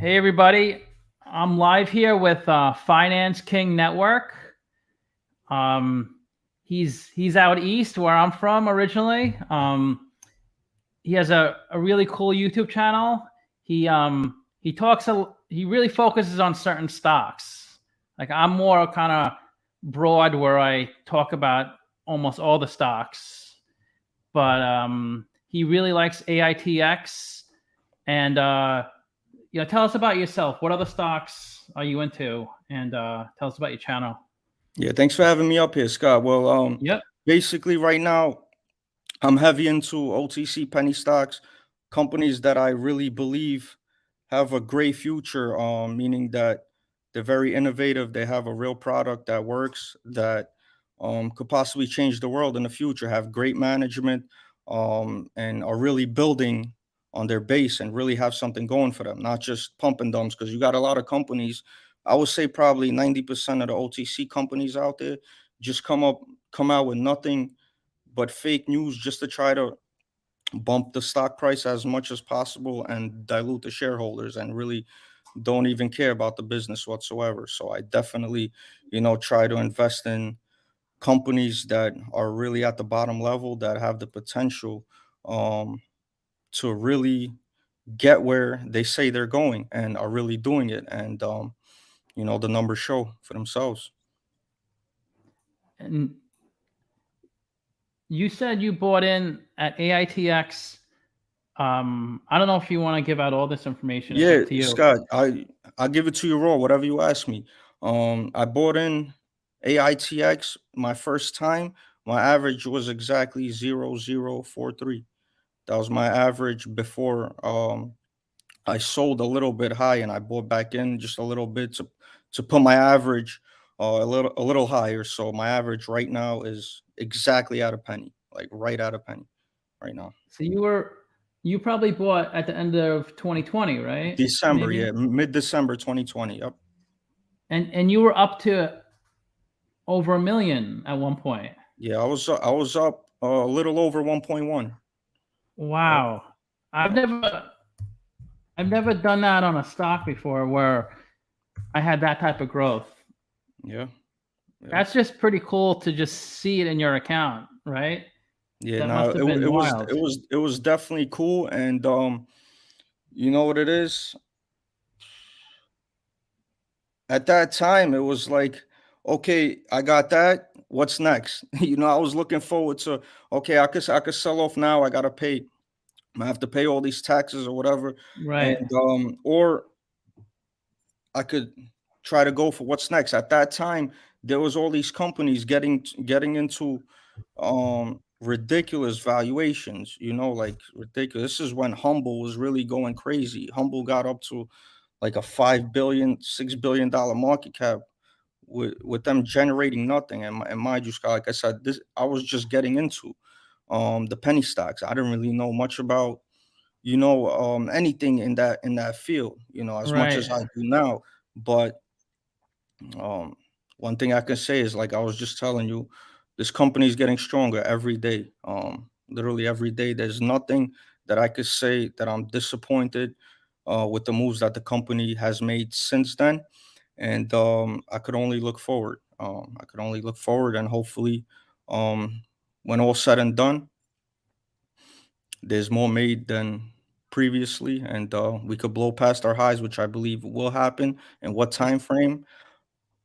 Hey everybody, I'm live here with Finance King Network. He's out east where I'm from originally. He has a really cool YouTube channel. He really focuses on certain stocks. Like I'm more kind of broad where I talk about almost all the stocks. But he really likes AITX and tell us about yourself. What other stocks are you into? And tell us about your channel. Yeah, thanks for having me up here, Scott. Well, Yep. basically right now I'm heavy into OTC penny stocks, companies that I really believe have a great future, meaning that they're very innovative, they have a real product that works, that could possibly change the world in the future, have great management, and are really building on their base and really have something going for them, not just pump and dumps, because you got a lot of companies. I would say probably 90% of the OTC companies out there just come out with nothing but fake news just to try to bump the stock price as much as possible and dilute the shareholders and really don't even care about the business whatsoever. So I definitely, try to invest in companies that are really at the bottom level that have the potential um, to really get where they say they're going and are really doing it. And, the numbers show for themselves. And you said you bought in at AITX. I don't know if you want to give out all this information. It's Yeah, up to you. Scott, I'll give it to you raw, whatever you ask me. I bought in AITX my first time. My average was exactly 0.043. That was my average before I sold a little bit high and I bought back in just a little bit to put my average a little higher. So my average right now is exactly at a penny, like right at a penny right now. So you probably bought at the end of 2020, right? December, Maybe. yeah, mid-December 2020. Yep. And you were up to over 1 million at one point. Yeah, I was up a little over 1.1. Yep. Wow. I've never I've never done that on a stock before where I had that type of growth. Yeah. Yeah. That's just pretty cool to just see it in your account, right? Yeah. That Now must it, have been it was wild. it was it was definitely cool, and you know what it is? At that time, it was like, okay, I got that. What's next? I was looking forward to, okay, I could sell off now. I have to pay all these taxes or whatever, and Right. or I could try to go for what's next. At that time, there was all these companies getting into ridiculous valuations, like ridiculous. This is when Humble was really going crazy. Humble got up to like a 5 billion, $6 billion market cap with them generating nothing. And mind you, Scott, like I said, this I was just getting into the penny stocks. I didn't really know much about anything in that field, as much Right. as I do now. But um one thing I can say is, like I was just telling you, this company is getting stronger every day. Literally every day. There's nothing that I could say that I'm disappointed with the moves that the company has made since then. And I could only look forward. And hopefully, um when all said and done, there's more made than previously, and we could blow past our highs, which I believe will happen. And what time frame,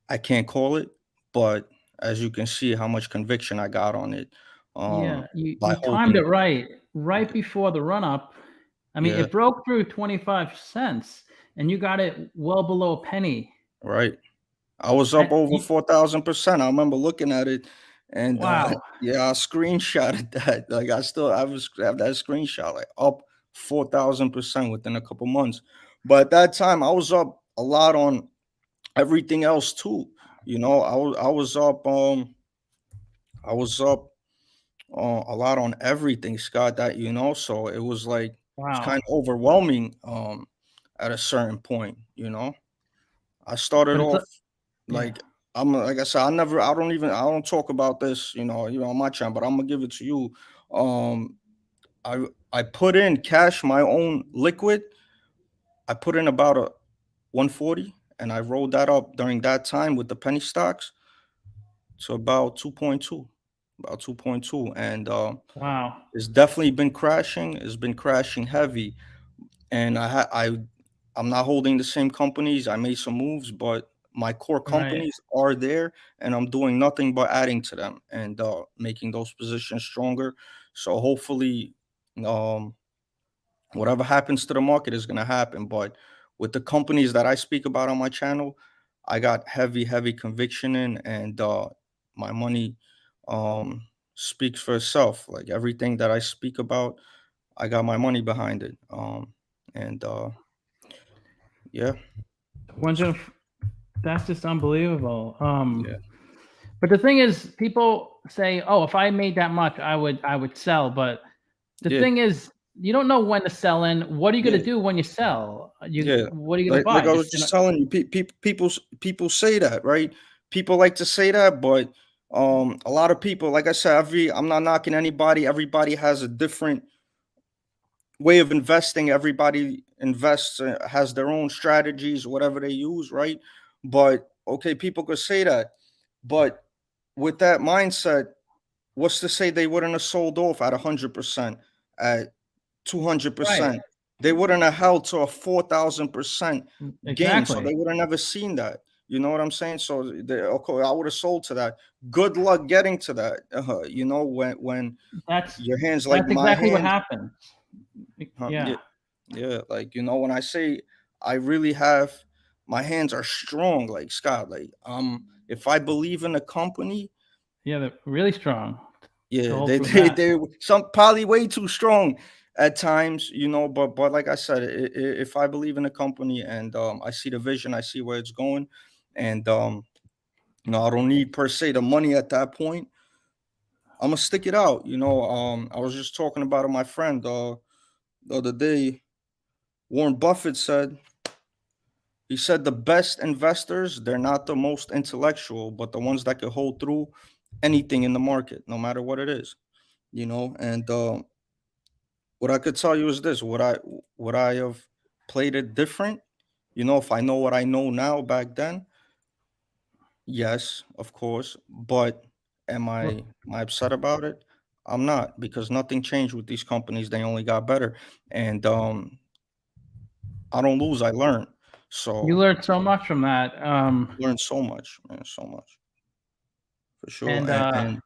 I can't call it, but as you can see, how much conviction I got on it, um, Yeah, you by you timed holding it it. right Yeah, before the run up. I mean, yeah, it broke through 25 cents and you got it well below a penny. right. I was up And over 4,000%. I remember looking at it, and wow. yeah, I screenshotted that. Like have that screenshot, like up 4,000% within a couple months. But at that time, I was up a lot on everything else too. I was up a lot on everything, Scott. So it was like it's kind Wow. of overwhelming at a certain point. I started But it's off a yeah. like like I said, I don't talk about this, on my channel, but I'm gonna give it to you. Um, I put in cash, my own liquid. I put in about 140, and I rolled that up during that time with the penny stocks to about 2.2, about 2.2, and Wow. it's definitely been crashing. It's been crashing heavy, and I'm not holding the same companies. I made some moves, but my core Right. companies are there, and I'm doing nothing but adding to them and making those positions stronger. So hopefully, um, whatever happens to the market is going to happen. But with the companies that I speak about on my channel, I got heavy conviction in, and my money speaks for itself. Like everything that I speak about, I got my money behind it. And yeah, One of that's just unbelievable. yeah, But the thing is, people say, "Oh, if I made that much, I would sell." But the yeah, thing is, you don't know when to sell in. What are you gonna yeah, do when you sell? yeah. What are you gonna Like buy? I was Just just telling you, people say that, right? People like to say that, but a lot of people, like I said, I'm not knocking anybody. Everybody has a different way of investing. Everybody invests, has their own strategies, whatever they use, right? But okay, people could say that, but with that mindset, what's to say they wouldn't have sold off at 100%, at right, 200%? They wouldn't have held to a 4,000% gain, so exactly. they would have never seen that. You know what I'm saying? So okay, I would have sold to that. Good luck getting to that. When That's your hands like that's my exactly what hands. happens. Yeah, Yeah, yeah. Like when I say I really have, my hands are strong. Like Scott, like if I believe in a company, yeah, they're really strong to yeah, hold through that. they some probably way too strong at times, but like I said, if I believe in a company and I see the vision, I see where it's going, and I don't need per se the money at that point. I'm gonna stick it out. I was just talking about it with my friend the other day. Warren Buffett said, he said the best investors, they're not the most intellectual, but the ones that can hold through anything in the market, no matter what it is. And what I could tell you is this: would I have played it different? If I know what I know now back then, yes, of course. But am I Well, am I upset about it? I'm not, because nothing changed with these companies. They only got better, and I don't lose. I learn. you So learned so much from that. learn so much, man, so much for sure. And And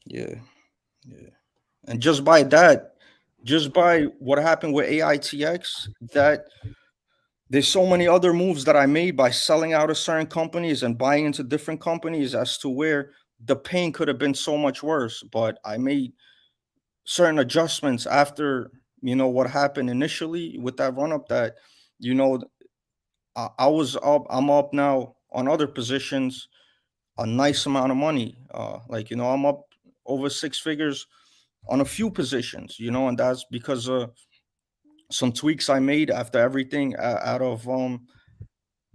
yeah, yeah. And just by that, just by what happened with AITX, that there's so many other moves that I made by selling out of certain companies and buying into different companies, as to where the pain could have been so much worse. But I made certain adjustments after, what happened initially with that run up, that, you know, I was up, I'm up now on other positions, a nice amount of money. Like, I'm up over six figures on a few positions, and that's because of some tweaks I made after everything, out of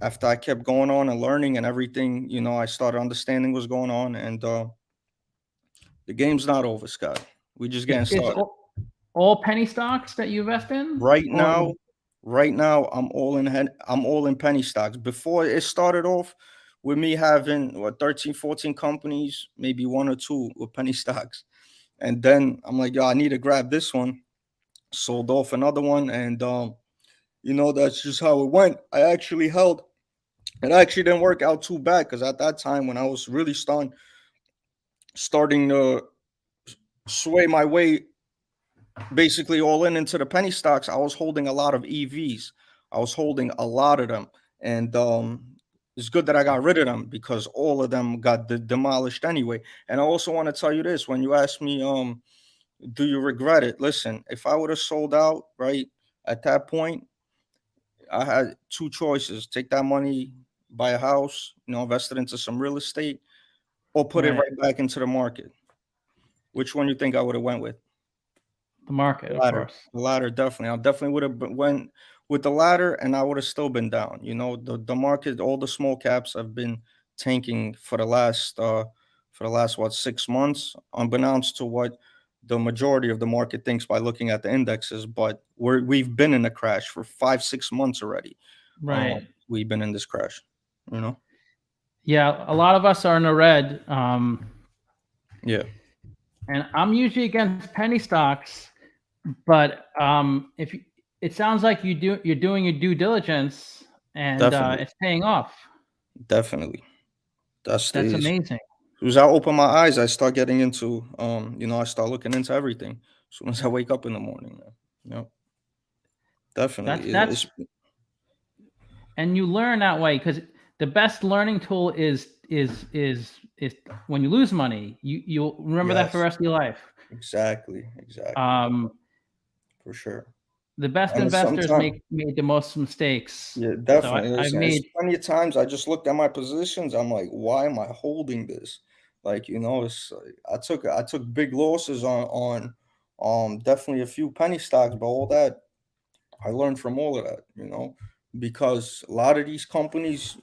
after I kept going on and learning and everything, I started understanding what's going on, and the game's not over, Scott. We just getting it's started. all penny stocks that you invest in, Right or now, right now, I'm all in penny stocks. Before, it started off with me having 13, 14 companies, maybe one or two with penny stocks. And then I'm like, yo, I need to grab this one. Sold off another one, and that's just how it went. I actually held. It actually didn't work out too bad, because at that time, when I was really starting to sway my way basically all in into the penny stocks, I was holding a lot of EVs. I was holding a lot of them, and it's good that I got rid of them, because all of them got demolished anyway. And I also want to tell you this: when you ask me, do you regret it? Listen, if I would have sold out right at that point, I had two choices: take that money, buy a house, invest it into some real estate, or put it right, right back into the market. Which one you think I would have went with? the market, The of latter. course. The latter, definitely. I definitely would have went with the latter, and I would have still been down. The market, all the small caps have been tanking for the last what, 6 months, unbeknownst to what the majority of the market thinks by looking at the indexes. But we've been in a crash for 5, 6 months already. Right. we've been in this crash. You know. Yeah, a lot of us are in the red. Yeah. And I'm usually against penny stocks, but if it sounds like you're doing your due diligence, and Definitely. it's paying off. Definitely. That's That's the amazing. As soon as I open my eyes, I start getting into I start looking into everything. As soon as I wake up in the morning, man. Yep. Definitely. That's and you learn that way, because the best learning tool is when you lose money. You'll remember that for the Yes, rest of your life. exactly. For sure. The best And it's investors sometimes, made the most mistakes. yeah, So definitely. I've Listen, it's made plenty of times I just looked at my positions. I'm like, why am I holding this? Like, it's like, I took big losses on definitely a few penny stocks, but all that I learned from all of that, because a lot of these companies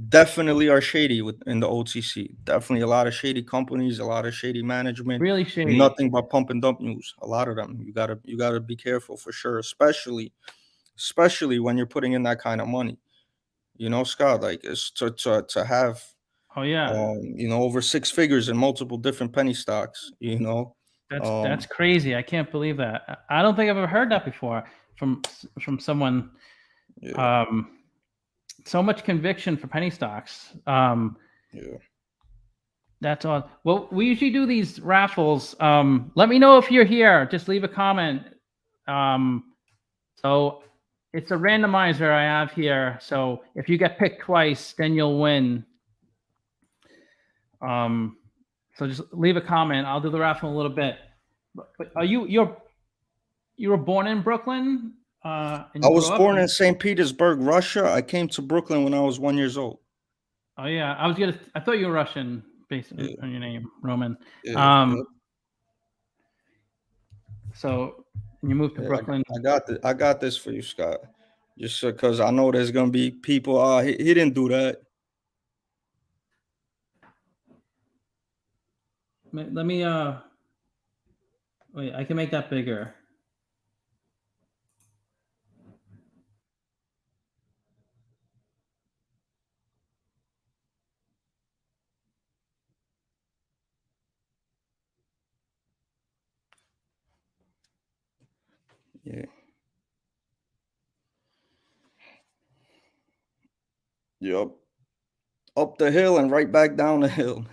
definitely are shady in the OTC. Definitely a lot of shady companies, a lot of shady management, really shady. nothing but pump and dump news. A lot of them. You gotta be careful for sure, especially when you're putting in that kind of money. Scott, like it's to have Oh yeah. over six figures in multiple different penny stocks. That's crazy. I can't believe that. I don't think I've ever heard that before from someone. Yeah, So much conviction for penny stocks. yeah. That's all. Well, we usually do these raffles. Let me know if you're here. Just leave a comment. So it's a randomizer I have here. So if you get picked twice, then you'll win. So just leave a comment. I'll do the raffle in a little bit. But are you were born in Brooklyn, and I you was grew up born in? in St. Petersburg, Russia. I came to Brooklyn when I was 1 year old. Oh yeah, I thought you were Russian based Yeah, on your name, Roman. yeah, yep. So you moved to Yeah, Brooklyn. I got this for you, Scott. Just because I know there's gonna be people. He didn't do that. Let me wait. I can make that bigger. Yeah. Yep. Up the hill and right back down the hill.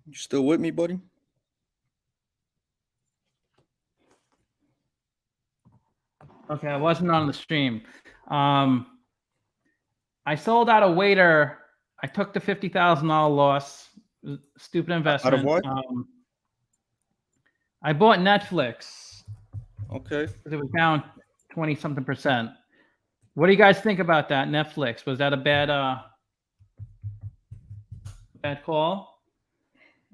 You still with me, buddy? Okay, I wasn't on the stream. I sold out a waiter. I took the $50,000 loss. Stupid Out of investment. what? I bought Netflix Okay. because it was down 20-something%. What do you guys think about that? Netflix, was that a bad call?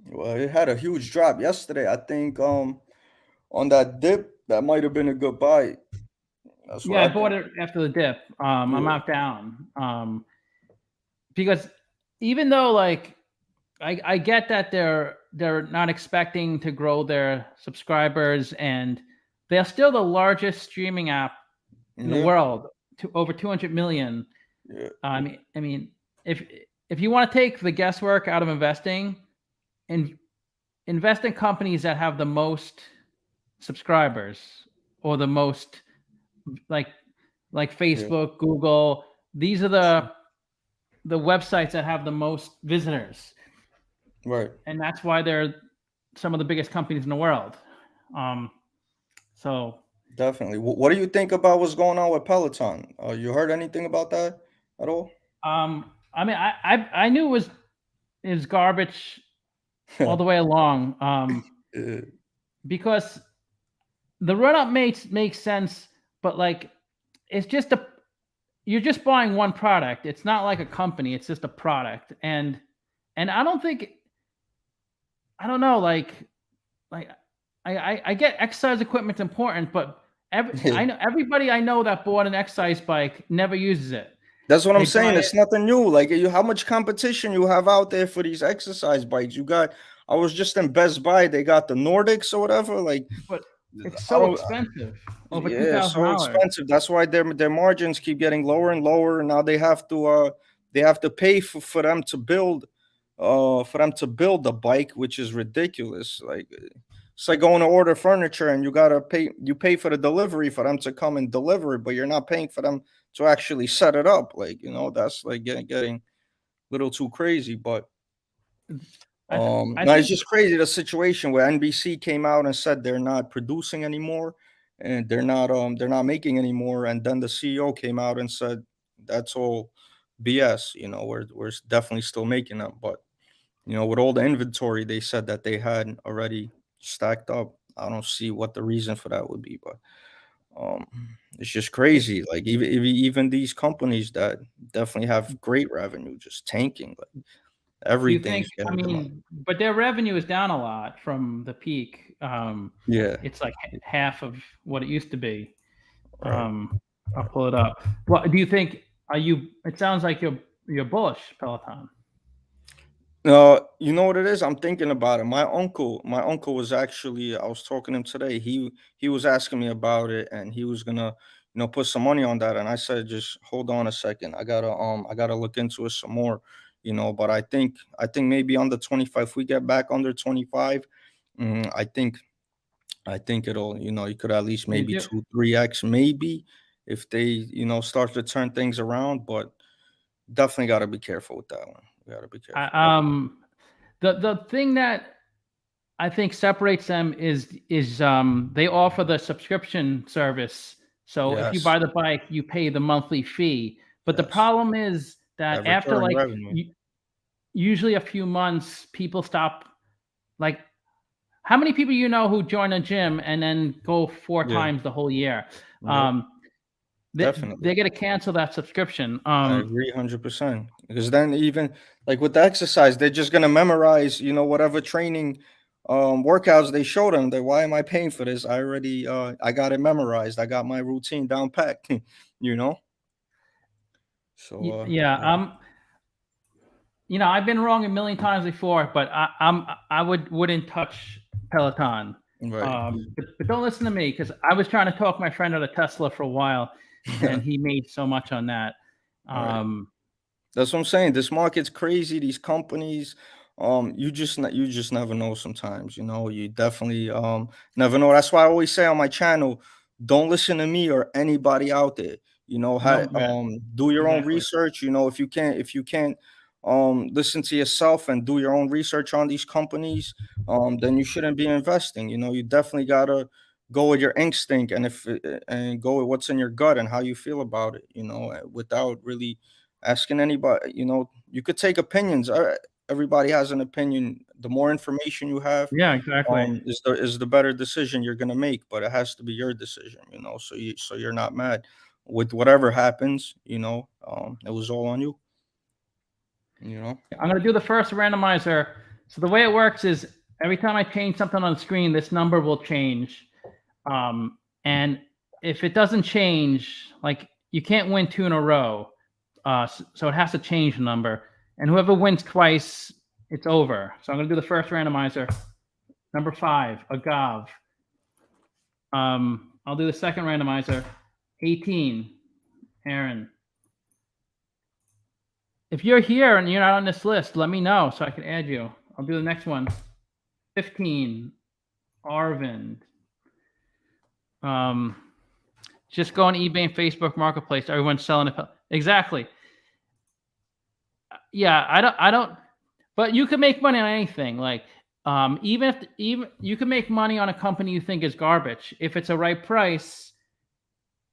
Well, it had a huge drop yesterday. I think on that dip, that might have been a good buy. That's what Yeah, I I bought think. it after the dip. I'm Yeah. out down. Because even though like I get that they're not expecting to grow their subscribers, and they're still the largest streaming app in the Yeah. world, to over 200 million. Yeah. I mean, if you want to take the guesswork out of investing, and invest in companies that have the most subscribers, or the most like Yeah. Facebook, Google. These are the websites that have the most visitors, Right. and that's why they're some of the biggest companies in the world. So Definitely. What do you think about what's going on with Peloton? You heard anything about that at all? I mean, I knew it was garbage all the way along, Yeah. because the run up makes sense, but like it's just you're just buying one product. It's not like a company. It's just a product, and I don't know, like I get exercise equipment's important, but I know everybody I know that bought an exercise bike never uses it. That's what I'm They buy saying. it, It's nothing new. Like how much competition you have out there for these exercise bikes? You got. I was just in Best Buy. They got the Nordics or whatever. Like but it's I so don't. expensive, over two Yeah, thousand so dollars. expensive. That's why their margins keep getting lower and lower. And now they have to pay for them to build the bike, which is ridiculous. Like it's like going to order furniture and you pay for the delivery for them to come and deliver it, but you're not paying for them to actually set it up. Like, that's like getting a little too crazy. But I no, it's think just crazy the situation where NBC came out and said they're not producing anymore and they're not making anymore, and then the CEO came out and said that's all BS. We're definitely still making them, but with all the inventory they said that they had already stacked up, I don't see what the reason for that would be. But um, it's just it, crazy. Like even these companies that definitely have great revenue just tanking. Like do you think, everything's I getting demolished. mean, but their revenue is down a lot from the peak. Yeah, It's like half of what it used to be. right. I'll pull it up. What do you think? Are you? It sounds like you're bullish, Peloton. You know what it is? I'm thinking about it. My uncle was actually, I was talking to him today. He was asking me about it, and he was gonna, put some money on that. And I said, just hold on a second. I gotta look into it some more, But I think maybe under 25, if we get back under 25, I think it'll, you could at least You maybe do. 2, 3x maybe if they, start to turn things around. But definitely got to be careful with that one. We got to be careful. I, the thing that I think separates them is they offer the subscription service. So if you Yes. buy the bike, you pay the monthly fee. But the Yes, problem is that that after recurring like revenue. usually a few months, people stop. Like, how many people who join a gym and then go four Yeah, times the whole year? yep, Um, definitely. they're gonna cancel that subscription. I agree 100% because then even like with the exercise, they're just gonna memorize, whatever training workouts they show them. That why am I paying for this? I got it memorized. I got my routine down pat, you know? So Yeah, yeah, I've been wrong a million times before, but I wouldn't touch Peloton. right. But don't listen to me, because I was trying to talk my friend out of Tesla for a while, and he made so much on that. Right. Um, That's what I'm saying. This market's crazy. These companies, you just never know sometimes. You definitely never know. That's why I always say on my channel, don't listen to me or anybody out there. no, yeah, Do your own exactly. research. If you can't listen to yourself and do your own research on these companies, then you shouldn't be investing. You definitely gotta go with your instinct and go with what's in your gut and how you feel about it. Without really asking anybody. You could take opinions. Everybody has an opinion. The more information you have, Yeah, exactly. is the better decision you're gonna make. But it has to be your decision. So you're not mad with whatever happens. It was all on you. You know. I'm gonna do the first randomizer. So the way it works is every time I change something on the screen, this number will change. And if it doesn't change, like, you can't win two in a row. So it has to change the number. And whoever wins twice, it's over. So I'm going to do the first randomizer. Number 5, Agave. I'll do the second randomizer. 18, Aaron. If you're here and you're not on this list, let me know so I can add you. I'll do the next one. 15, Arvind. Just go on eBay and Facebook Marketplace. Everyone's selling it. Exactly. Yeah, I don't. But you can make money on anything. Like, even you can make money on a company you think is garbage if it's a right price.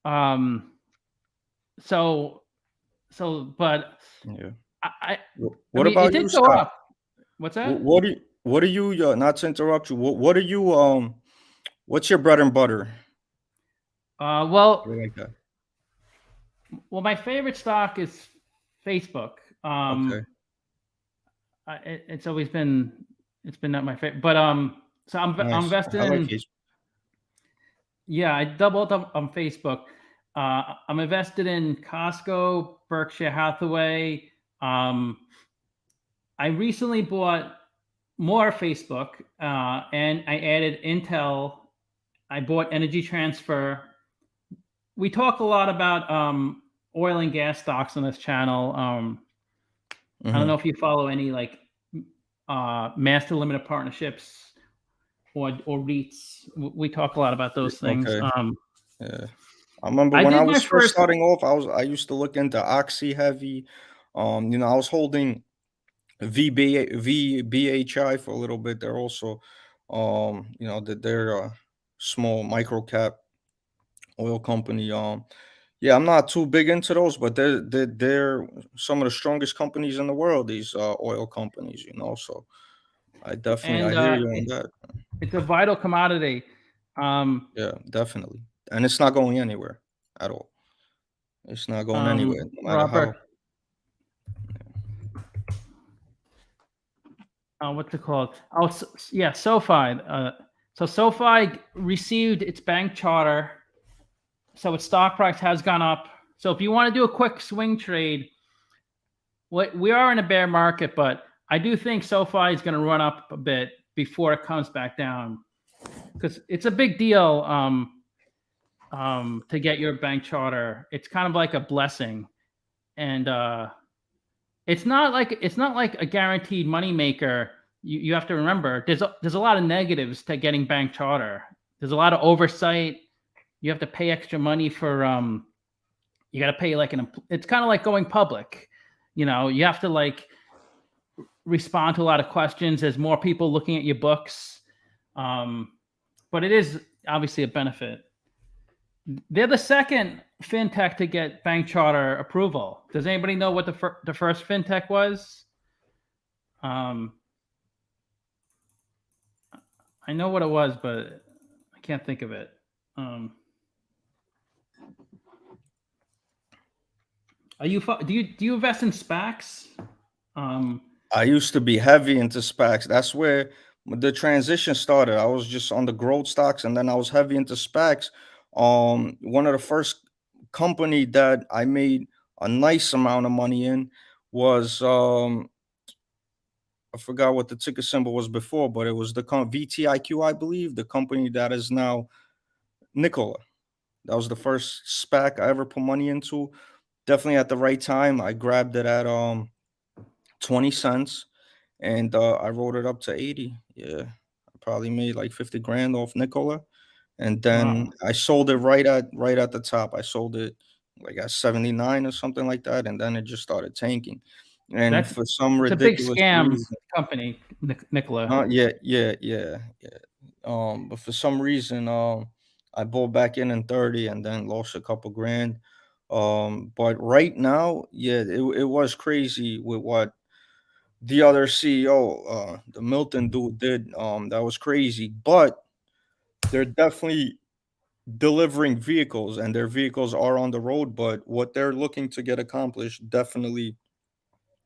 Um. But Yeah. I What mean, it about you, did go Scott? up. What's Wh- that? What do you, what do you not to interrupt you? What are you What's your bread and butter? Well, I like that. my favorite stock is Facebook. Okay. It's always been not my favorite, but I'm Nice. invested I like in. his. Yeah, I doubled up on Facebook. I'm invested in Costco, Berkshire Hathaway. I recently bought more Facebook, and I added Intel. I bought Energy Transfer. We talk a lot about oil and gas stocks on this channel. I don't know if you follow any like master limited partnerships or REITs. We talk a lot about those things. Okay. Yeah. I remember I when did I my was first first. starting off, I used to look into Oxy Heavy. I was holding VBHI for a little bit. They're also, they're a small micro cap oil company. Yeah, I'm not too big into those, but they're some of the strongest companies in the world. These oil companies, So I And hear you on that. it's a vital commodity. Yeah, definitely, and it's not going anywhere at all. It's not going anywhere, no matter how. Robert, what's it called? Oh, yeah, SoFi. So SoFi received its bank charter, so its stock price has gone up. So if you want to do a quick swing trade, we are in a bear market, but I do think SoFi is going to run up a bit before it comes back down, because it's a big deal to get your bank charter. It's kind of like a blessing, and it's not like a guaranteed moneymaker. You have to remember there's a lot of negatives to getting bank charter. There's a lot of oversight. You have to pay extra money for you got to pay like it's kind of like going public. You have to like respond to a lot of questions. There's more people looking at your books, but it is obviously a benefit. They're the second fintech to get bank charter approval. Does anybody know what the first fintech was? I know what it was, but I can't think of it. Do you invest in SPACs? I used to be heavy into SPACs. That's where the transition started. I was just on the growth stocks, and then I was heavy into SPACs. One of the first company that I made a nice amount of money in was I forgot what the ticker symbol was before, but it was the VTIQ, I believe, the company that is now Nikola. That was the first SPAC I ever put money into. Definitely at the right time. I grabbed it at 20 cents, and I rolled it up to 80. Yeah, I probably made like 50 grand off Nikola, and then Wow. I sold it right at the top. I sold it like at 79 or something like that, and then it just started tanking. And for some It's a big ridiculous scam reason, company, Nikola. yeah. But for some reason, I bought back in 30 and then lost a couple grand. But right now, yeah, it was crazy with what the other CEO, the Milton dude did. That was crazy. But they're definitely delivering vehicles, and their vehicles are on the road. But what they're looking to get accomplished definitely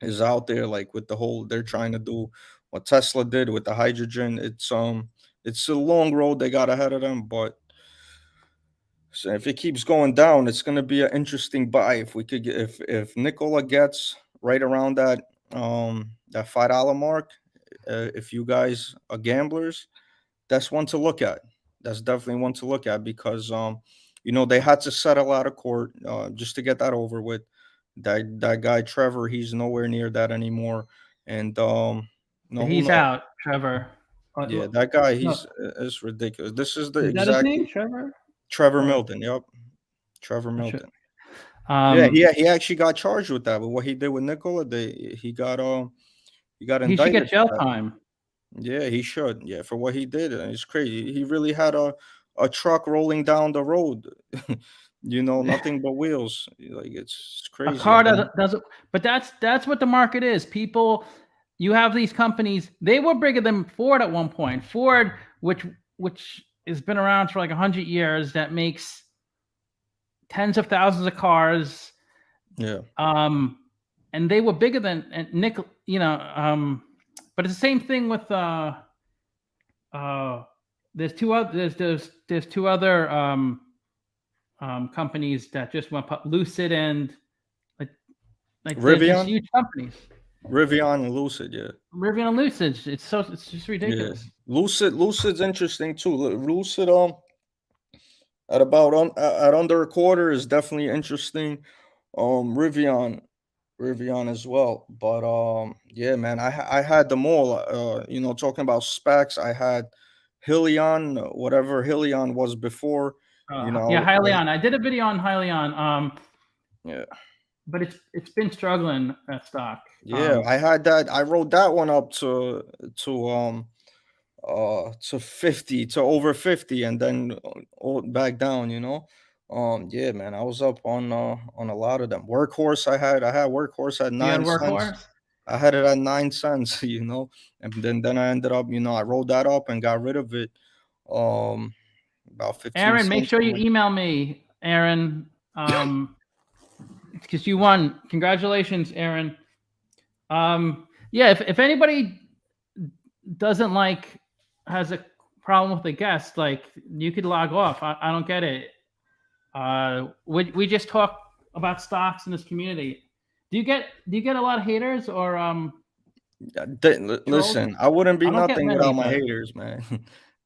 is out there. Like with the whole, they're trying to do what Tesla did with the hydrogen. It's a long road they got ahead of them, but so if it keeps going down, it's going to be an interesting buy. If we could get, if Nikola gets right around that $5 mark, if you guys are gamblers, that's one to look at. That's definitely one to look at because they had to settle out of court just to get that over with. That guy Trevor, he's nowhere near that anymore, and no, who He's knows? out, Trevor. Yeah, that guy, No, he's it's ridiculous. This is the is that his exact name, Trevor? Trevor Or Milton. Yep, Trevor not sure. Milton. Yeah, he actually got charged with that. But what he did with Nicola, he got He should indicted get for jail that. time. Yeah, he should. Yeah, for what he did, it's crazy. He really had a truck rolling down the road, nothing but wheels. Like it's A crazy. car And then doesn't, but that's what the market is. People, you have these companies. They were bigger than Ford at one point. Ford, which has been around for like 100 years, that makes tens of thousands of cars. yeah, And they were bigger than Nick. But it's the same thing with there's two other companies that just went Lucid and like they're just Rivian, huge companies. Rivian and Lucid, yeah. Rivian and Lucid, it's just ridiculous. Yeah. Lucid's interesting too. Lucid at about at under a quarter is definitely interesting. Rivian as well. But yeah, man, I had them all. You know, talking about specs, I had Helion, whatever Helion was before. You Yeah, know, Hyliion. I did a video on Hyliion. yeah, But it's been struggling that stock. yeah. I had that. I wrote that one up to 50, to over 50, and then back down, you know. Yeah, man, I was up on a lot of them. Workhorse, I had Workhorse at You had 9 cents. Workhorse? I had it at 9 cents, you know, and then I ended up, you know, I rolled that up and got rid of it. About 15 Aaron, make cents. sure you email me, Aaron. Because you won. Congratulations, Aaron. Yeah, if anybody doesn't has a problem with the guest, like you could log off. I don't get it. We just talk about stocks in this community. Do you get a lot of haters or Listen, I wouldn't be I don't get nothing many, without my but haters, man.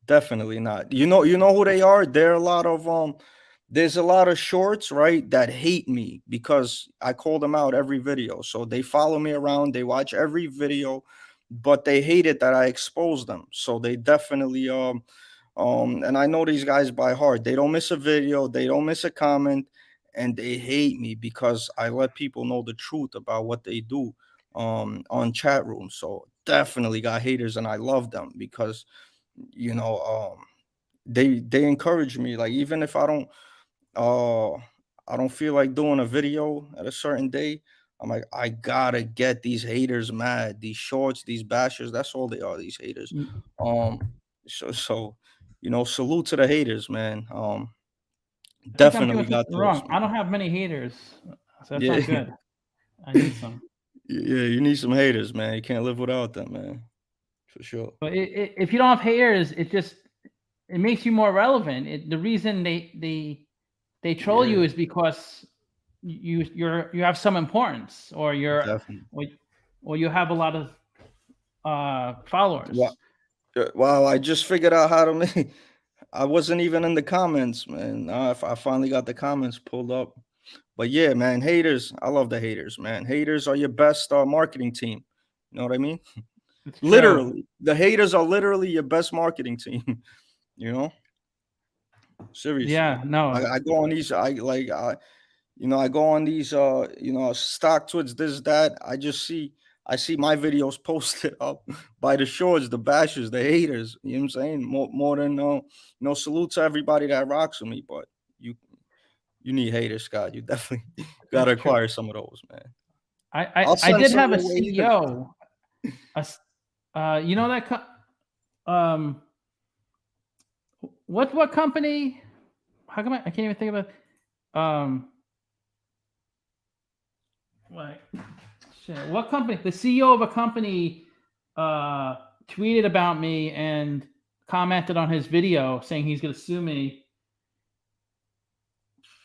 Definitely not. You know who they are? There are a lot of there's a lot of shorts, right, that hate me because I call them out every video. So they follow me around, they watch every video, but they hate it that I expose them. So they definitely and I know these guys by heart. They don't miss a video, they don't miss a comment, and they hate me because I let people know the truth about what they do on chat rooms. So definitely got haters, and I love them because you know they encourage me. Like even if I don't feel like doing a video at a certain day, I'm like, I gotta get these haters mad, these shorts, these bashers. That's all they are, these haters. Um, so you know, salute to the haters, man. I think I'm doing Definitely got something those, wrong. I don't man. have many haters, so that's Yeah, not good. I need some. yeah. You need some haters, man. You can't live without them, man. For sure. But if you don't have haters, it makes you more relevant. The reason they troll Yeah, you is because you have some importance, or definitely. or you have a lot of Wow, followers. wow! I just figured out how to make. I wasn't even in the comments, man. I finally got the comments pulled up. But yeah, man, haters. I love the haters, man. Haters are your best marketing team. You know what I mean? It's true. Literally, the haters are literally your best marketing team. You know, seriously. Yeah. No. I go on these. You know, I go on these. You know, stock tweets, this, that. I see my videos posted up by the shorts, the bashers, the haters. You know what I'm saying? More than you know, salute to everybody that rocks with me. But you you need haters, Scott. You definitely gotta That's true. acquire some of those, man. I I'll I, I send did some have a your way here. CEO. You know that what company? How come I can't even think of it? Like, shit, what company? The CEO of a company tweeted about me and commented on his video saying he's going to sue me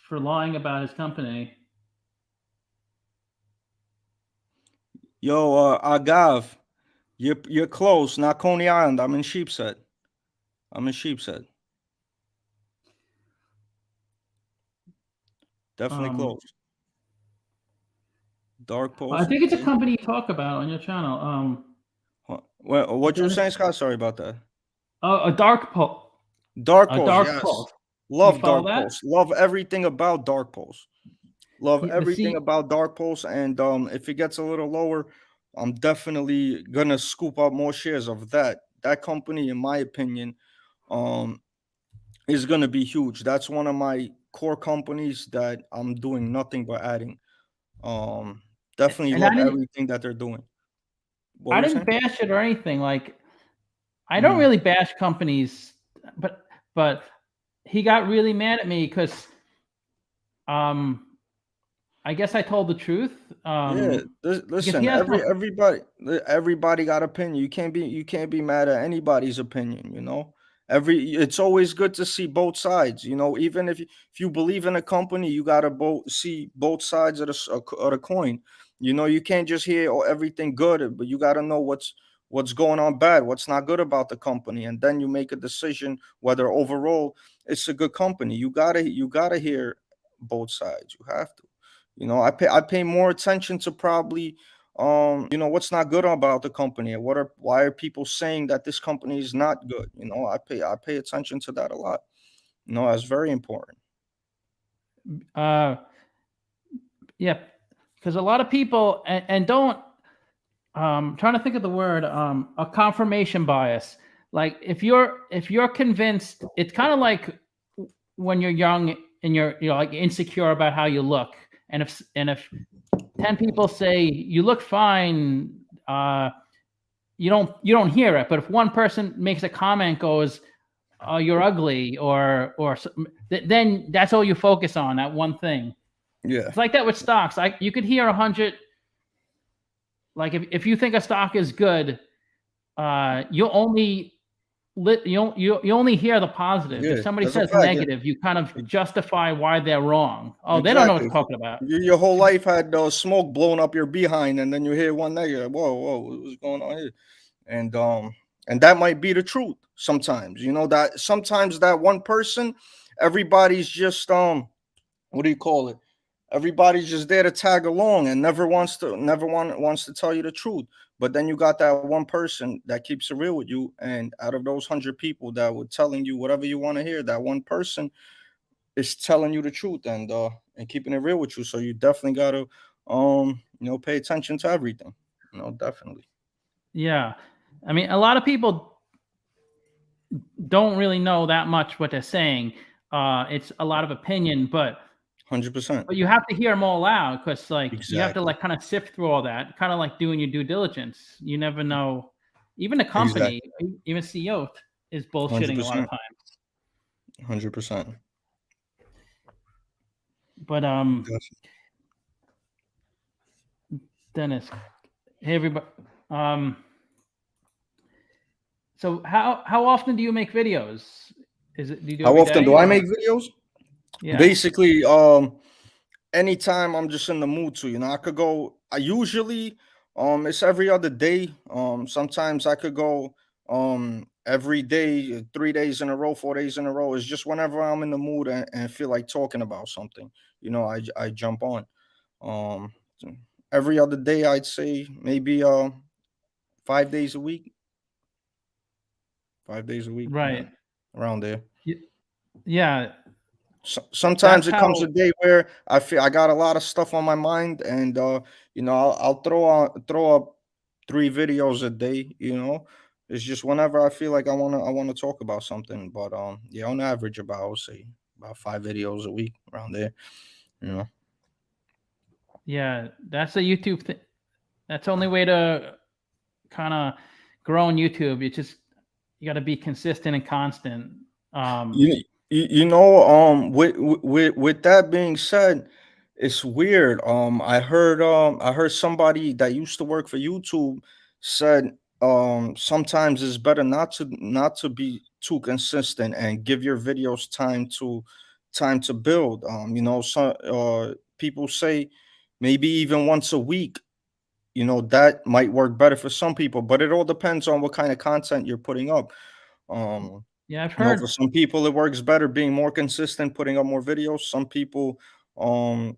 for lying about his company. Yo, Agav, you're close. Not Coney Island. I'm in Sheepshead. Definitely close. Dark I Post. think it's a Okay. company you talk about on your channel. Well, what you were saying, Scott? Sorry about that. A dark post. Dark A Post, dark yes. post. You Love follow Dark that? Post. Love everything about Dark Post. Love The everything C. about Dark Post. And if it gets a little lower, I'm definitely gonna scoop up more shares of that. That company, in my opinion, um, is gonna be huge. That's one of my core companies that I'm doing nothing but adding. Definitely And love everything that they're doing. What I were you didn't saying? bash it or anything. Like, I don't Mhm. really bash companies, but he got really mad at me because I guess I told the truth. Yeah, Because he listen, has no. everybody got opinion. You can't be mad at anybody's opinion, you know? It's always good to see both sides. Even if you believe in a company, you gotta see both sides of the coin. You can't just hear everything good, but you gotta know what's going on bad, what's not good about the company, and then you make a decision whether overall it's a good company. You gotta hear both sides. You have to. I pay more attention to probably what's not good about the company, and why are people saying that this company is not good. I pay attention to that a lot. That's very important. Yeah, because a lot of people and don't trying to think of the word a confirmation bias. Like if you're convinced, it's kind of like when you're young and you're like insecure about how you look, and if 10 people say you look fine, you don't hear it. But if one person makes a comment, goes, "Oh, you're ugly," or then that's all you focus on, that one thing. Yeah. It's like that with stocks. You could hear 100. Like if you think a stock is good, you only hear the positives. Yeah, If somebody that's a says fact. Yeah, negative, you kind of justify why they're wrong. Oh, they don't know what exactly. they're talking about. Your whole life had smoke blowing up your behind, and then you hear one negative. Whoa, what's going on here? And that might be the truth sometimes. That sometimes that one person, everybody's just what do you call it? Everybody's just there to tag along and wants to tell you the truth. But then you got that one person that keeps it real with you, and out of those 100 people that were telling you whatever you want to hear, that one person is telling you the truth and keeping it real with you. So you definitely got to pay attention to everything. Definitely. Yeah, I mean, a lot of people don't really know that much what they're saying. It's a lot of opinion, but 100%. you have to hear them all out, because you have to Exactly. kind of sift through all that, kind of like doing your due diligence. You never know. Even a company, Exactly. even CEO is bullshitting a lot of 100%. times. 100%. But Dennis, hey everybody. So how often do you make videos? Do you do How every often day do I or? make videos? Yeah. Basically, anytime I'm just in the mood to. I could go. I usually, it's every other day. Sometimes I could go, every day, 3 days in a row, 4 days in a row. It's just whenever I'm in the mood and feel like talking about something. I jump on. Um, every other day, I'd say maybe 5 days a week. 5 days a week. Yeah, Right. around there. Yeah. Sometimes That's it comes how. a day where I feel I got a lot of stuff on my mind, and I'll throw up 3 videos a day. It's just whenever I feel like I wanna talk about something. But yeah, on average, I would say about 5 videos a week around there. You know, Yeah, that's a YouTube thing. That's the only way to kind of grow on YouTube. You got to be consistent and constant. you with that being said, it's weird. I heard somebody that used to work for YouTube said sometimes it's better not to be too consistent and give your videos time to build. People say maybe even once a week. That might work better for some people, but it all depends on what kind of content you're putting up. Um, Yeah, I've for heard. some people, it works better being more consistent, putting up more videos. Some people, um,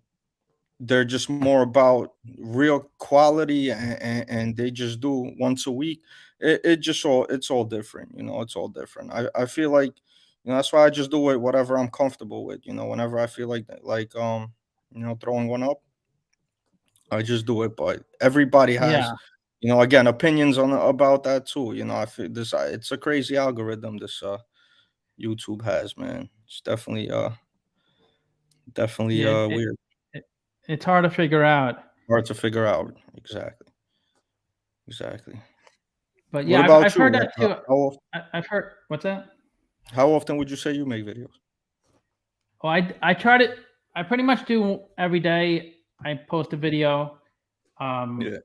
they're just more about real quality, and they just do once a week. It's all different. It's all different. I feel like that's why I just do it whatever I'm comfortable with. Whenever I feel throwing one up, I just do it. But everybody has, Yeah, again, opinions on about that too. I feel it's a crazy algorithm this YouTube has, man. It's definitely yeah. weird. It, it's hard to figure out. Hard to figure out. Exactly. Exactly. But What yeah, about I've you? heard that too. How I've heard. What's that? how often would you say you make videos? Oh, I tried it. I pretty much do every day. I post a video. Yeah,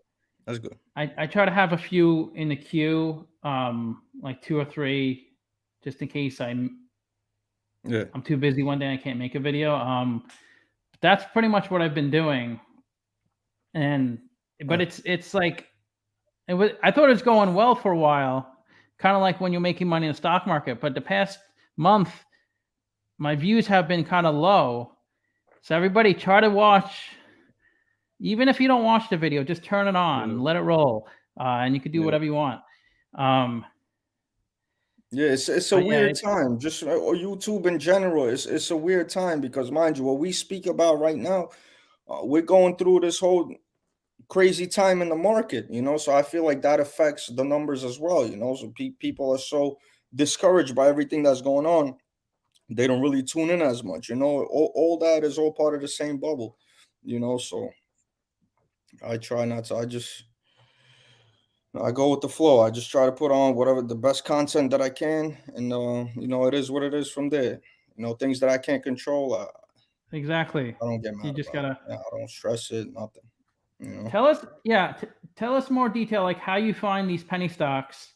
that's good. I try to have a few in the queue, like 2 or 3. just in case Yeah. I'm too busy one day, I can't make a video. That's pretty much what I've been doing. And but Uh, it's like I thought it was going well for a while, kind of like when you're making money in the stock market. But the past month, my views have been kind of low. So everybody try to watch, even if you don't watch the video, just turn it on, yeah. let it roll, and you can do Yeah. whatever you want. Um, Yeah, it's a but yeah, weird time. Just or YouTube in general, it's a weird time because, mind you, what we speak about right now, we're going through this whole crazy time in the market. So I feel like that affects the numbers as well. So people are so discouraged by everything that's going on, they don't really tune in as much. All that is all part of the same bubble. So I try not to. I go with the flow. I just try to put on whatever the best content that I can, and it is what it is from there. Things that I can't control, exactly. I don't get You mad just about. gotta Yeah, I don't stress it. Nothing. You know. tell us. Yeah, tell us more detail, like how you find these penny stocks.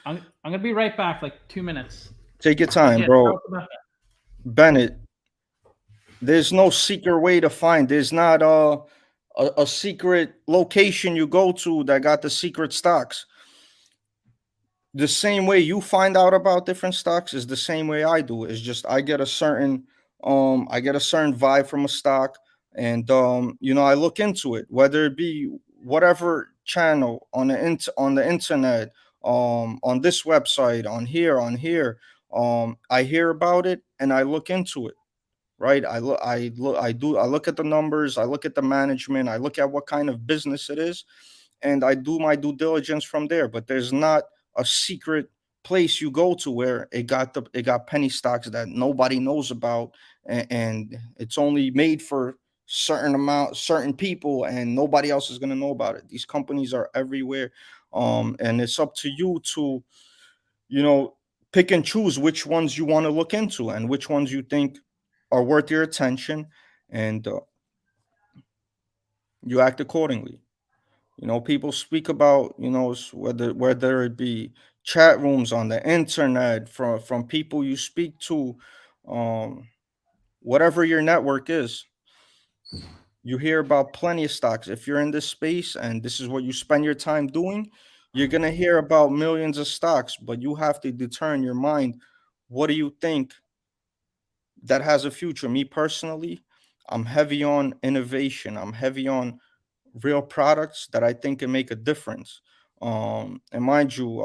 I'm gonna be right back, like 2 minutes. Take your But time, yeah, bro. tell us about that. Bennett, there's no secret way to find. There's not a secret location you go to that got the secret stocks. The same way you find out about different stocks is the same way I do. It's just I get a certain vibe from a stock, and I look into it, whether it be whatever channel on on the internet, on this website, on here, I hear about it and I look into it. Right. I look at the numbers, I look at the management, I look at what kind of business it is, and I do my due diligence from there. But there's not a secret place you go to where it got penny stocks that nobody knows about, and it's only made for certain people, and nobody else is going to know about it. These companies are everywhere, and it's up to you to you know pick and choose which ones you want to look into and which ones you think are worth your attention, and you act accordingly. People speak about, whether it be chat rooms on the internet, from people you speak to, um, whatever your network is. You hear about plenty of stocks. If you're in this space and this is what you spend your time doing, you're gonna hear about millions of stocks, but you have to deter in your mind, what do you think that has a future? Me personally, I'm heavy on innovation. I'm heavy on real products that I think can make a difference. And mind you,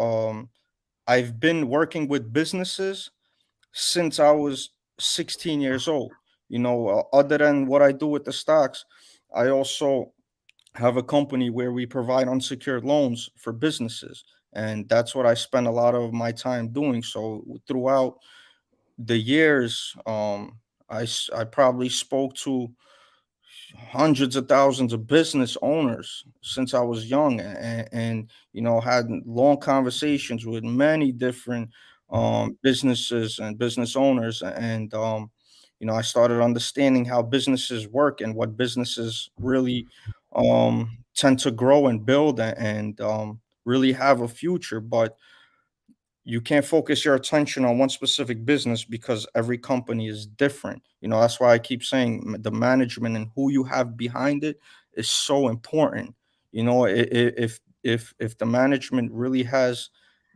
I've been working with businesses since I was 16 years old. Other than what I do with the stocks, I also have a company where we provide unsecured loans for businesses. And that's what I spend a lot of my time doing. So throughout the years, I probably spoke to hundreds of thousands of business owners since I was young, and had long conversations with many different businesses and business owners, and I started understanding how businesses work and what businesses really tend to grow and build, and really have a future. But you can't focus your attention on one specific business because every company is different. That's why I keep saying the management and who you have behind it is so important. If the management really has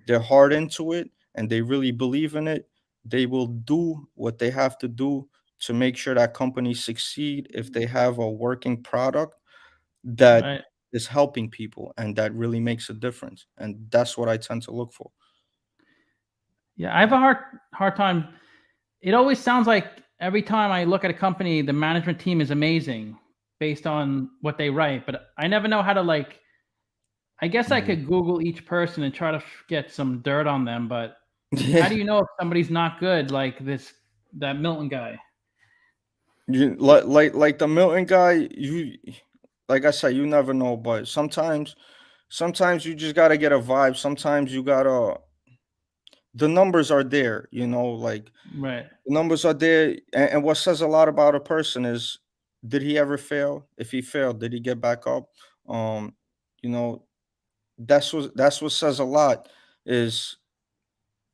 their heart into it and they really believe in it, they will do what they have to do to make sure that companies succeed if they have a working product that Right. is helping people and that really makes a difference. And that's what I tend to look for. Yeah, I have a hard time. It always sounds like every time I look at a company, the management team is amazing based on what they write, but I never know how to like. I guess I Mhm. could Google each person and try to get some dirt on them, but how Yeah, do you know if somebody's not good, like that Milton guy? like the Milton guy. Like I said, you never know, but sometimes you just gotta get a vibe. Sometimes you gotta the numbers are there. Like Right. the numbers are there, and what says a lot about a person is, did he ever fail? If he failed, did he get back up? Um, you know, that's what says a lot is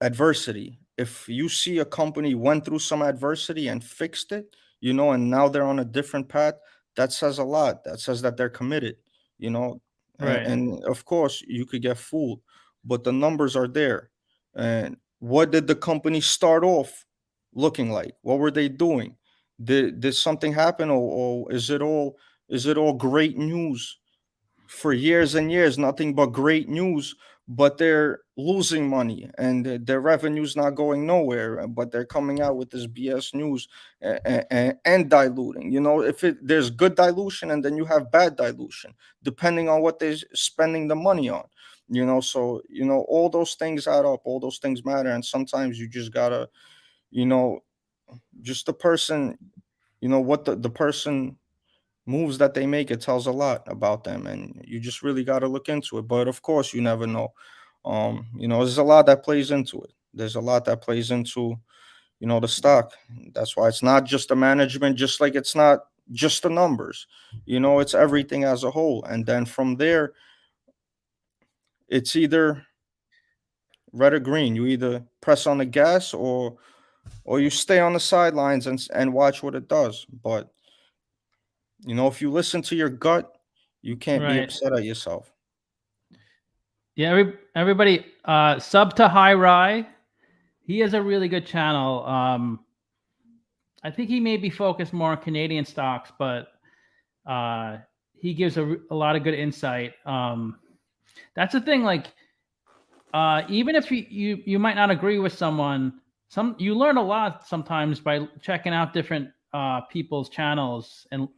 adversity. if you see a company went through some adversity and fixed it, and now they're on a different path, that says a lot. That says that they're committed, you know. Right. And of course, you could get fooled, but the numbers are there. And what did the company start off looking like? What were they doing? Did something happen, or is it all great news for years and years, nothing but great news, but they're losing money and their revenue's not going nowhere, but they're coming out with this BS news and diluting. If there's good dilution and then you have bad dilution, depending on what they're spending the money on. So all those things add up, all those things matter, and sometimes you just gotta, you know, just the person, what the person moves that they make, it tells a lot about them, and you just really got to look into it. But of course, you never know. There's a lot that plays into it. There's a lot that plays into the stock. That's why it's not just the management, just like it's not just the numbers. It's everything as a whole, and then from there, it's either red or green. You either press on the gas or you stay on the sidelines and watch what it does. But if you listen to your gut, you can't be Right. upset at yourself. Yeah. Everybody, sub to High Rye. He has a really good channel. I think he may be focused more on Canadian stocks, but he gives a lot of good insight. That's the thing. Like, even if you might not agree with someone, you learn a lot sometimes by checking out different people's channels and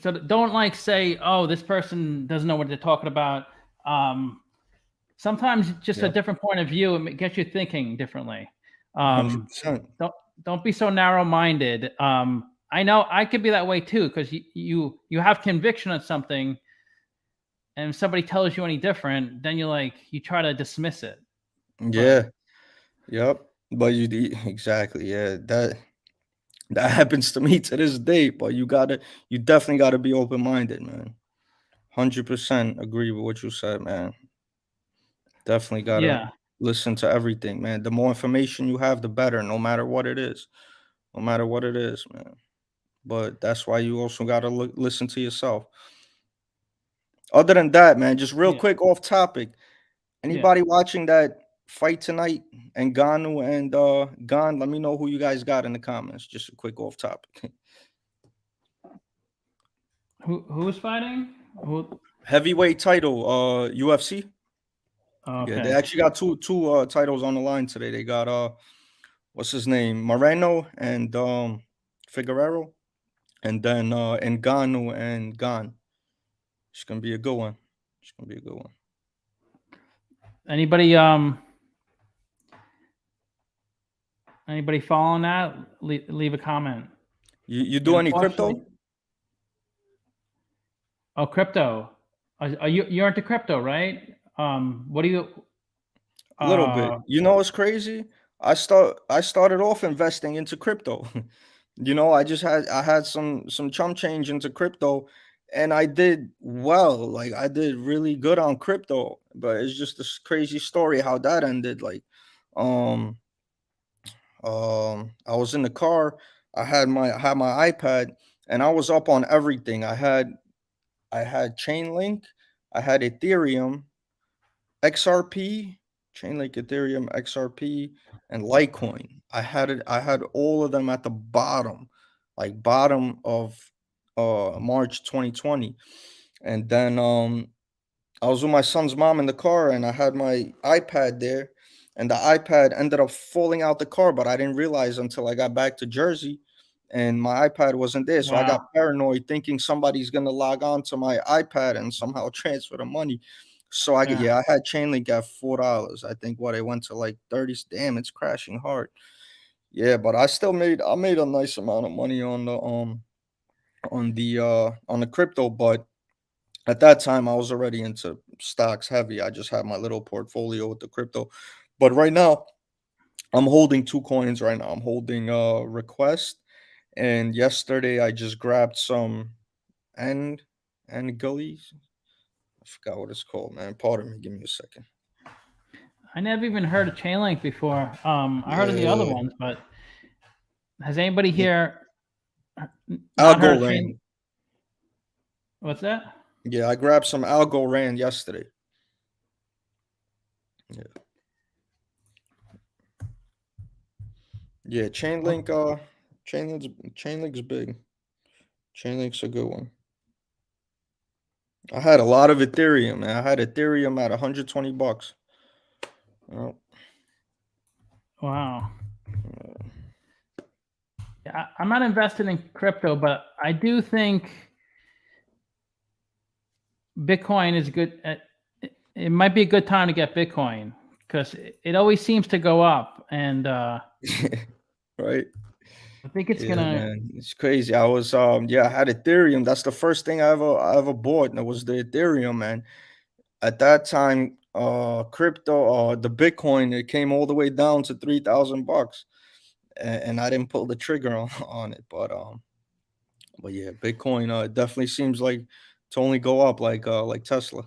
so don't like say, oh, this person doesn't know what they're talking about. Sometimes just a Yep. different point of view and gets you thinking differently. 100%. Don't be so narrow-minded. I know I could be that way too, because you have conviction on something, and if somebody tells you any different, then you try to dismiss it. But Yeah. Yep. But exactly. Yeah. That happens to me to this day. But you definitely gotta be open minded, man. 100% agree with what you said, man. Definitely gotta yeah, listen to everything, man. The more information you have, the better, no matter what it is. No matter what it is, man. But that's why you also gotta listen to yourself. Other than that, man, just real yeah, quick off topic. yeah. Anybody watching that fight tonight and Ganu and Gan, let me know who you guys got in the comments. Just a quick off topic. Who's fighting? Who? Heavyweight title, UFC. Yeah, they Okay. actually got two titles on the line today. They got what's his name? Moreno and Figueroa. And then Ngannou and Gan. It's gonna be a good one. It's gonna be a good one. Anybody anybody following that? Leave a comment. You Yeah, do any unfortunately. crypto? Oh, crypto. Are you're into crypto, right? What do you? A little bit. Uh, What's crazy? I started off investing into crypto. I had some chump change into crypto, and I did well. Like I did really good on crypto, but it's just this crazy story how that ended. Like, um, I was in the car. I had my iPad, and I was up on everything. I had Chainlink, I had Ethereum, XRP, Chainlink, Ethereum, XRP, and Litecoin. I had all of them at the bottom, like bottom of March 2020. And then I was with my son's mom in the car and I had my iPad there, and the iPad ended up falling out the car, but I didn't realize until I got back to Jersey and my iPad wasn't there. So I wow. got paranoid thinking somebody's gonna log on to my iPad and somehow transfer the money. So Yeah. I had Chainlink at $4. I think what it went to like 30. Damn, it's crashing hard. Yeah, but I made a nice amount of money on the crypto, but at that time I was already into stocks heavy. I just had my little portfolio with the crypto. But right now, I'm holding two coins right now. I'm holding Request, and yesterday I just grabbed some and gullies. I forgot what it's called, man. Pardon me, give me a second. I never even heard of Chainlink before. I heard of the other ones, but has anybody here not heard of Chainlink? Algorand. What's that? Yeah, I grabbed some Algorand yesterday. Yeah. Yeah, Chainlink. Chainlink's big. Chainlink's a good one. I had a lot of Ethereum, man. I had Ethereum at $120. Oh, Wow. Yeah, I'm not invested in crypto, but I do think Bitcoin is good. It might be a good time to get Bitcoin because it always seems to go up, and right. I think it's Yeah, gonna. man, it's crazy. I was I had Ethereum. That's the first thing I ever bought, and it was the Ethereum, man. At that time, crypto, the Bitcoin, it came all the way down to $3,000, and I didn't pull the trigger on it. But yeah, Bitcoin, it definitely seems like to only go up like Tesla.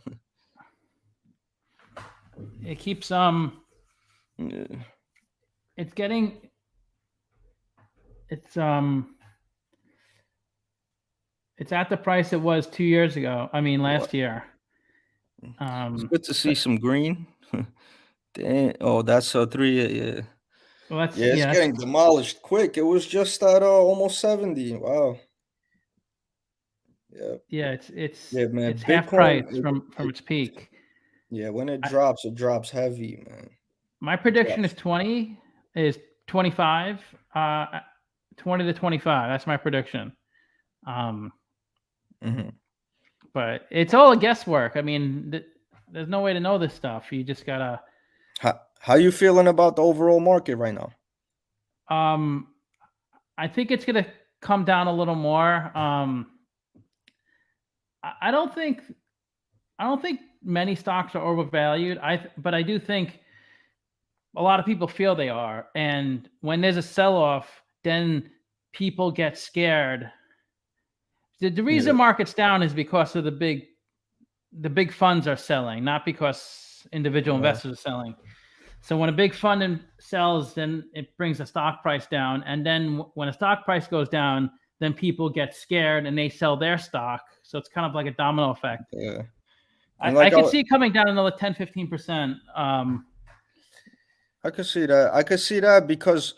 It keeps Yeah. It's getting. It's It's at the price it was 2 years ago. I mean, last year. It's good to see But some green. Damn. Oh, that's a three. Yeah. well, that's Yeah, it's yeah, getting that's demolished quick. It was just at almost 70. Wow. Yeah. yeah. It's Yeah, man. it's half Bitcoin. price from its peak. Yeah, when it I, drops heavy, man. my It prediction drops. is 25, 20 to 25. That's my prediction. Hmm. But it's all a guesswork. I mean, there's no way to know this stuff. You just gotta. How you feeling about the overall market right now? I think it's gonna come down a little more. I don't think many stocks are overvalued. But I do think a lot of people feel they are. And when there's a sell-off, then people get scared. The Yeah. reason market's down is because of the big funds are selling, not because individual Yeah. investors are selling. So when a big fund sells, then it brings the stock price down. And then when a stock price goes down, then people get scared and they sell their stock. So it's kind of like a domino effect. Yeah. And I like could see it coming down another 10, 15%. I could see that. I could see that because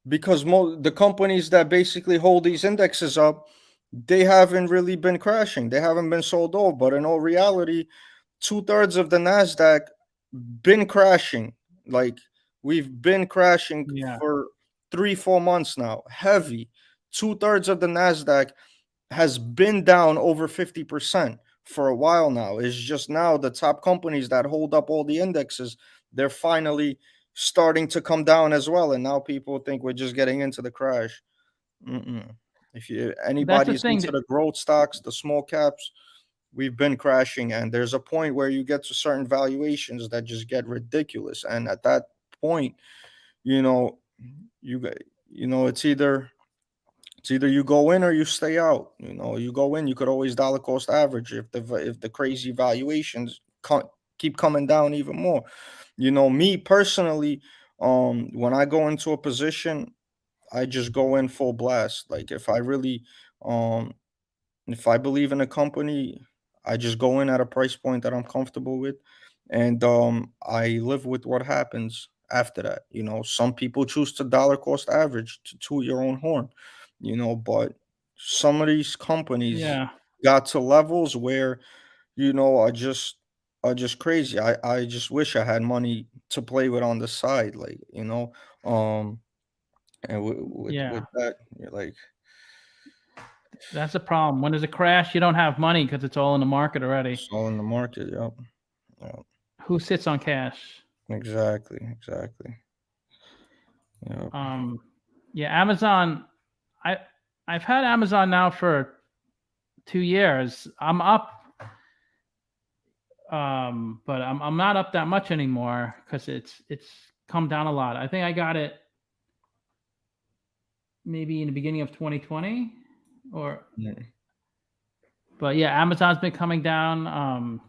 the companies that basically hold these indexes up, they haven't really been crashing. They haven't been sold off. But in all reality, 2/3 of the Nasdaq been crashing. Like we've been crashing Yeah. for 3-4 months now. Heavy. 2/3 of the Nasdaq has been down over 50% for a while now. It's just now the top companies that hold up all the indexes, they're finally starting to come down as well. And now people think we're just getting into the crash. Mm-mm. If That's the anybody's thing. into the growth stocks, the small caps, we've been crashing. And there's a point where you get to certain valuations that just get ridiculous. And at that point, you know, you it's either you go in or you stay out. You go in, you could always dollar cost average if the crazy valuations keep coming down even more. Me personally, when I go into a position, I just go in full blast. Like um if I believe in a company, I just go in at a price point that I'm comfortable with, and I live with what happens after that. Some people choose to dollar cost average to toot your own horn, but some of these companies Yeah. got to levels where are just crazy. I just wish I had money to play with on the side, um, and with Yeah. that, you're like, That's a problem. When there's a crash, you don't have money because it's all in the market already. it's all in the market. Yep. Yep. Who sits on cash? Exactly. Yep. Yeah, Amazon. I I've had Amazon now for 2 years. I'm up, but I'm not up that much anymore because it's come down a lot. I think I got it maybe in the beginning of 2020, or Yeah. but yeah, Amazon's been coming down.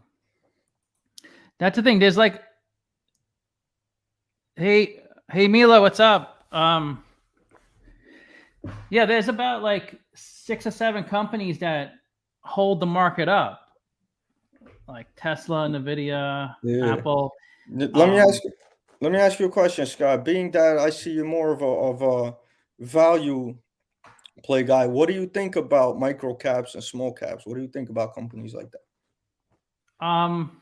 That's the thing. There's like Hey Mila, what's up? Yeah, there's about like 6 or 7 companies that hold the market up, like Tesla, Nvidia, Yeah. Apple. Let me Um, ask you. Let me ask you a question, Scott. Being that I see you more of a value play guy, what do you think about micro caps and small caps? What do you think about companies like that? um,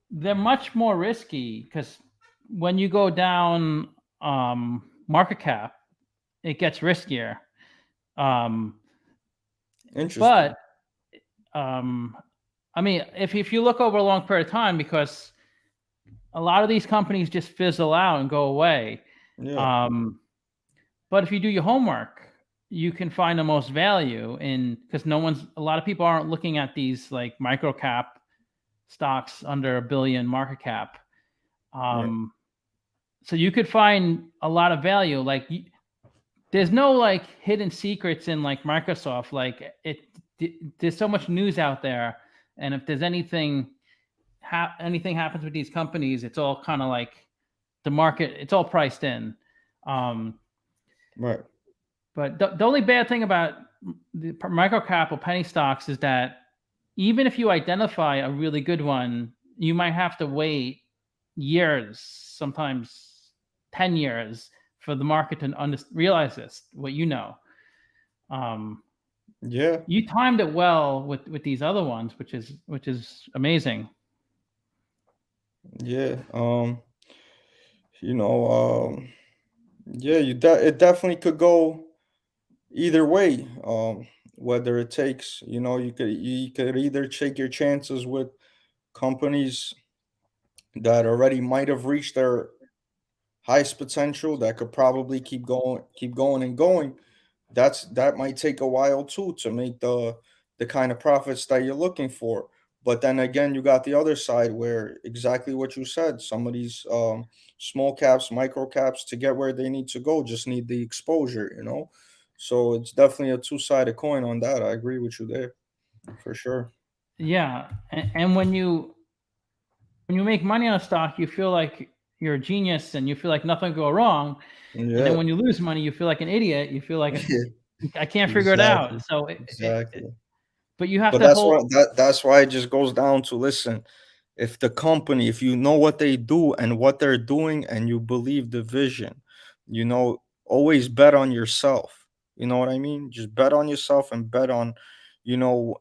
they're much more risky because when you go down market cap, it gets riskier. Um, Interesting. but um, I mean, if you look over a long period of time, because a lot of these companies just fizzle out and go away. Yeah. Um, but if you do your homework, you can find the most value in, because a lot of people aren't looking at these like micro cap stocks under $1 billion market cap. Right. So you could find a lot of value. Like there's no like hidden secrets in like Microsoft. Like there's so much news out there, and if there's anything happens with these companies, it's all kind of like the market. It's all priced in. Um, Right. but the only bad thing about the micro cap or penny stocks is that even if you identify a really good one, you might have to wait years, sometimes 10 years, for the market to realize this, what you know. Yeah. You timed it well with these other ones, which is amazing. Yeah. You know, yeah, it definitely could go either way. Whether it takes, you could either take your chances with companies that already might have reached their highest potential that could probably keep going and going. That might take a while too to make the kind of profits that you're looking for. But then again, you got the other side where exactly what you said, some of these small caps, micro caps, to get where they need to go just need the exposure. So it's definitely a two-sided coin on that. I agree with you there for sure. Yeah, and when you make money on a stock, you feel like you're a genius and you feel like nothing will go wrong. And then Yeah. when you lose money, you feel like an idiot. You feel like Yeah, I can't figure it out. exactly. So, Exactly. but you have But to hold. that's why it just goes down to, listen, if the company, if you know what they do and what they're doing and you believe the vision, always bet on yourself. You know what I mean? Just bet on yourself and bet on, you know,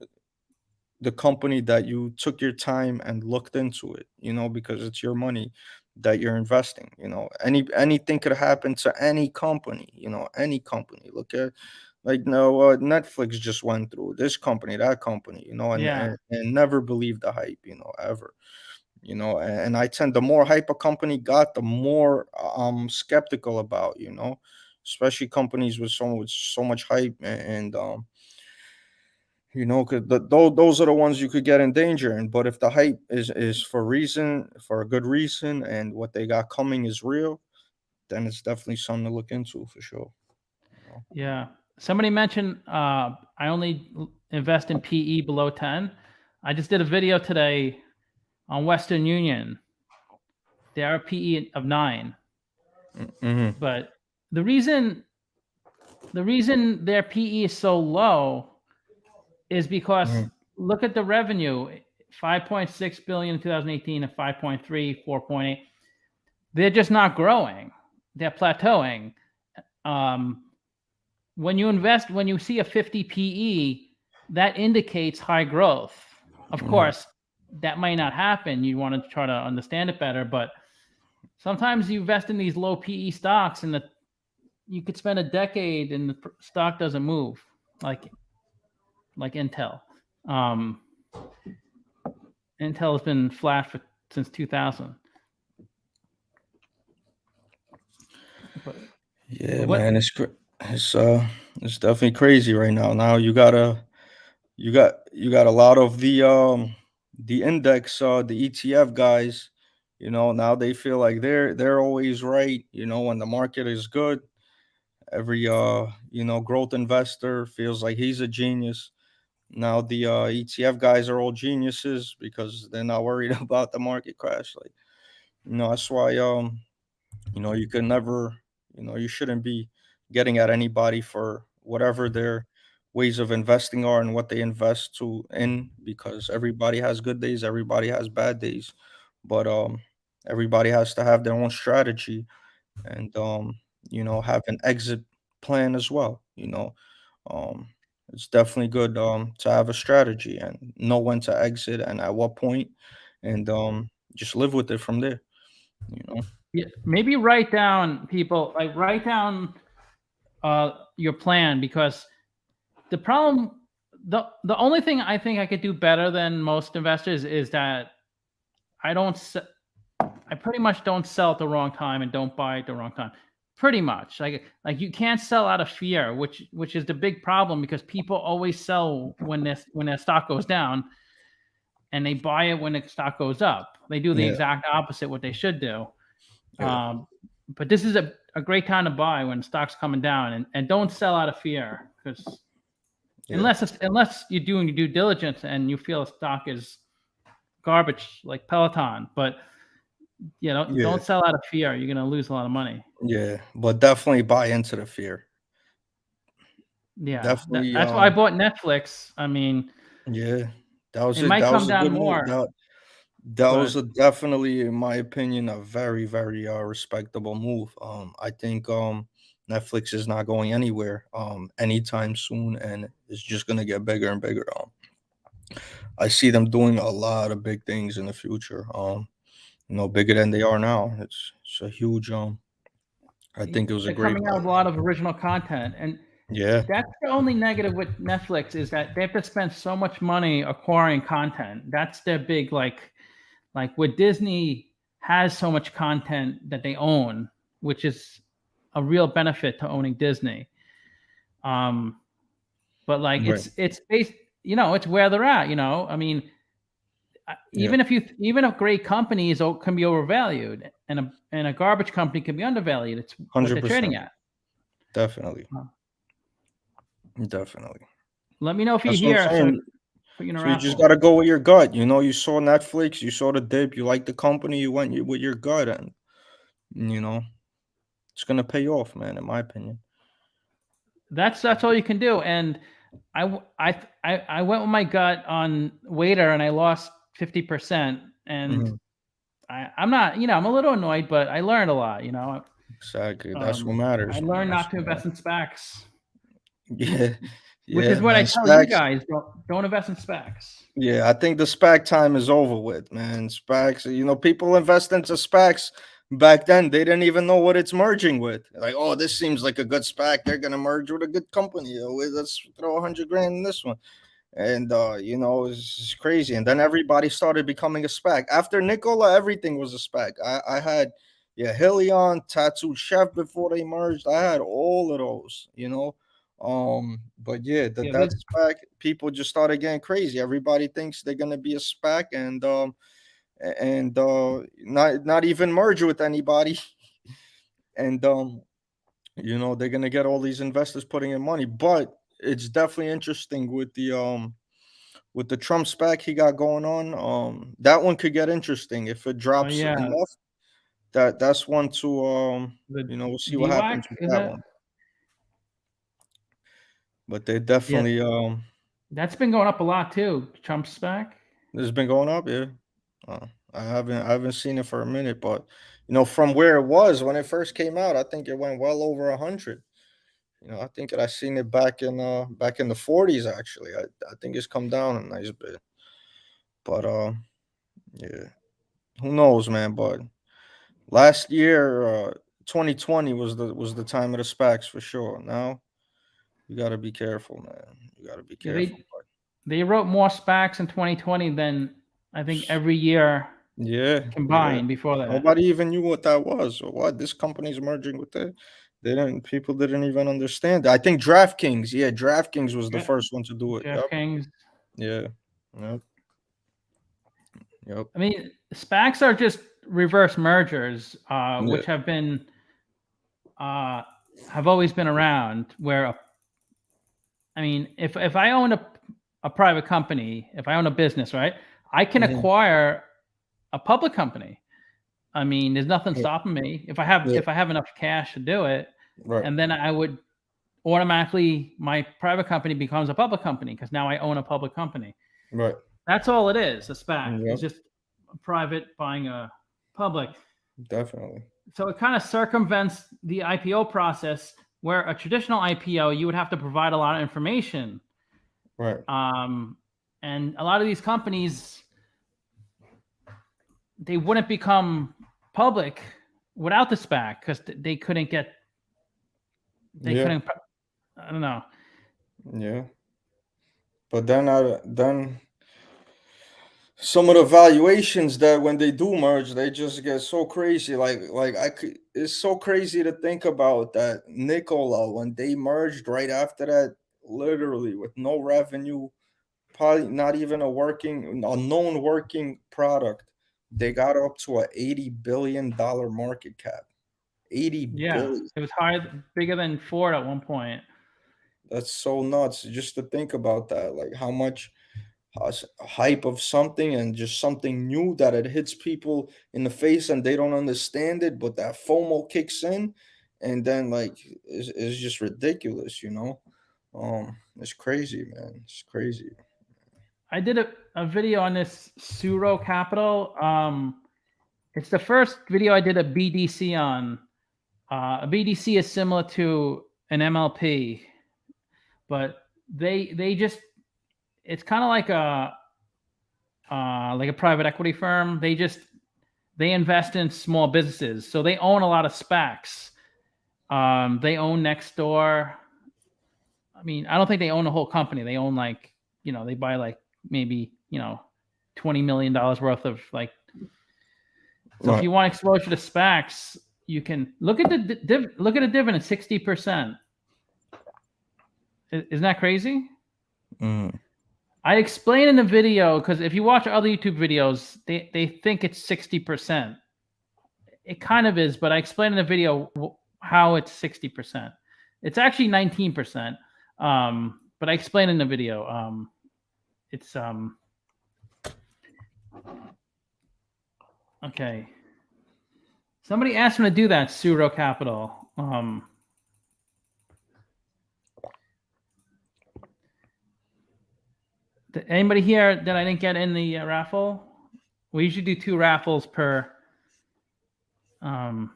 the company that you took your time and looked into it, because it's your money that you're investing. Anything could happen to any company, any company. Look at, like, no, Netflix just went through this company, that company, and, Yeah, and and never believe the hype, ever. And I tend, the more hype a company got, the more skeptical about, especially companies with so much hype, because those are the ones you could get in danger. And but if the hype is for a good reason, and what they got coming is real, then it's definitely something to look into for sure. You know? yeah. Somebody mentioned I only invest in PE below 10. I just did a video today on Western Union. They are PE of 9, Mm-hmm. but the reason their PE is so low is because Hmm. look at the revenue, 5.6 billion in 2018 and 5.3, 4.8. They're just not growing. They're plateauing. Um, when you see a 50 PE, that indicates high growth. Of Hmm. course, that might not happen. You want to try to understand it better, but sometimes you invest in these low PE stocks, and you could spend a decade and the stock doesn't move, like Intel. Um, Intel has been flat since 2000. But, Yeah, but what? man, it's definitely crazy right now. Now you got a lot of the index, the ETF guys. Now they feel like they're always right. When the market is good, every growth investor feels like he's a genius. Now the ETF guys are all geniuses because they're not worried about the market crash. Like, That's why you can never, you shouldn't be getting at anybody for whatever their ways of investing are and what they invest to in, because everybody has good days, everybody has bad days. But everybody has to have their own strategy, and have an exit plan as well. Um it's definitely good to have a strategy and know when to exit and at what point, and just live with it from there, you know. Yeah, maybe write down, people, like write down your plan, because the problem, the only thing I think I could do better than most investors is that I don't I pretty much don't sell at the wrong time and don't buy at the wrong time. Pretty much, like you can't sell out of fear, which is the big problem, because people always sell when their stock goes down, and they buy it when the stock goes up. They do the Yeah, exact opposite what they should do. yeah, But this is a great time to buy when stock's coming down, and don't sell out of fear, because yeah, unless you're doing your due diligence and you feel a stock is garbage like Peloton, but yeah, don't sell out of fear. You're gonna lose a lot of money. yeah. But definitely buy into the fear. Yeah, Definitely, that's why I bought Netflix. I mean, yeah. That was it it. might That come was a down good move. more, That but was a definitely, in my opinion, a very, very respectable move. I think Netflix is not going anywhere anytime soon, and it's just gonna get bigger and bigger. I see them doing a lot of big things in the future. Bigger than they are now. It's a huge I think it was a they're great coming out buy. with a lot of original content, and Yeah, that's the only negative with Netflix, is that they have to spend so much money acquiring content. That's their big, like with Disney has so much content that they own, which is a real benefit to owning Disney. Um, but like right. it's based, it's where they're at. I mean, Yeah, even if great companies can be overvalued, and a garbage company can be undervalued. It's what they're trading 100%. at. Definitely, Uh, definitely. Let me know if you're That's what I'm here, so saying. put you in a So you just raffle. gotta go with your gut. You saw Netflix, you saw the dip, you like the company, you went with your gut, and you know it's gonna pay off, man. In my opinion. That's all you can do. And I went with my gut on Waiter, and I lost 50%. And Mhm. I'm not, I'm a little annoyed, but I learned a lot. Exactly. That's what matters, I man. learned That's not to what invest matters. in SPACs, Yeah, which is yeah, what I man. tell you SPACs. guys. Don't invest in SPACs. Yeah, I think the SPAC time is over with, man. SPACs, people invest into SPACs back then. They didn't even know what it's merging with. Like, oh, this seems like a good SPAC. They're gonna merge with a good company. Let's throw 100 grand in this one. And it's just crazy. And then everybody started becoming a SPAC. After Nicola, everything was a SPAC. I had, yeah, Helion, Tattooed Chef before they merged. I had all of those. But yeah, Yeah, that SPAC, people just started getting crazy. Everybody thinks they're gonna be a SPAC, and not even merge with anybody. And they're gonna get all these investors putting in money. But it's definitely interesting with the Trump SPAC he got going on. That one could get interesting if it drops yeah, enough. That's one to the we'll see what DWAC, happens with is that it? one. But they Yeah, definitely that's been going up a lot too. Trump SPAC. it's been going up, yeah. Uh, I haven't seen it for a minute, but from where it was when it first came out, I think it went well over 100. I think I seen it back in the 40s actually. I think it's come down a nice bit. But yeah, who knows, man, but last year, 2020 was the time of the SPACs for sure. Now you got to be careful, man. You got to be Yeah, careful. they wrote more SPACs in 2020 than I think every year Yeah, yeah. combined before that. Nobody even knew what that was or what this company's merging with it. They didn't. People didn't even understand. I think DraftKings. Yeah, DraftKings was the Dra- first one to do it. Yep. DraftKings. Yeah. Yep. Yep. I mean, SPACs are just reverse mergers, Yeah. which uh, have always been around. Where, I mean, if I own a private company, if I own a business, right, I can Mhm. acquire a public company. I mean, there's nothing stopping me if I have enough cash to do it, Right. and then I would automatically, my private company becomes a public company because now I own a public company. Right. That's all it is. A SPAC Yep. is just a private buying a public. Definitely. So it kind of circumvents the IPO process, where a traditional IPO, you would have to provide a lot of information. Right. And a lot of these companies, they wouldn't become public without the SPAC because they couldn't get, couldn't, I don't know. Yeah. But then some of the valuations that when they do merge, they just get so crazy. It's so crazy to think about that Nikola, when they merged right after that, literally with no revenue, probably not even a known working product, they got up to a $80 billion market cap. 80 billion. It was bigger than Ford at one point. That's so nuts just to think about that. Like how much hype of something and just something new that it hits people in the face and they don't understand it, but that FOMO kicks in, and then like it's just ridiculous, It's crazy, man. It's crazy. I did a video on this Suro Capital. It's the first video I did a BDC on. A BDC is similar to an MLP, but they just, it's kind of like a private equity firm. They invest in small businesses, so they own a lot of SPACs. They own Nextdoor. I mean, I don't think they own the whole company. They own they buy maybe $20 million worth of like. So if you want exposure to SPACs, you can look at the dividend, 60%. Isn't that crazy? I explain in the video, because if you watch other YouTube videos, they think it's 60%. It kind of is, but I explain in the video how it's 60%. It's actually 19%. But I explain in the video. It's okay. Somebody asked me to do that, Suro Capital. Anybody here that I didn't get in the raffle? We usually do 2 raffles per. And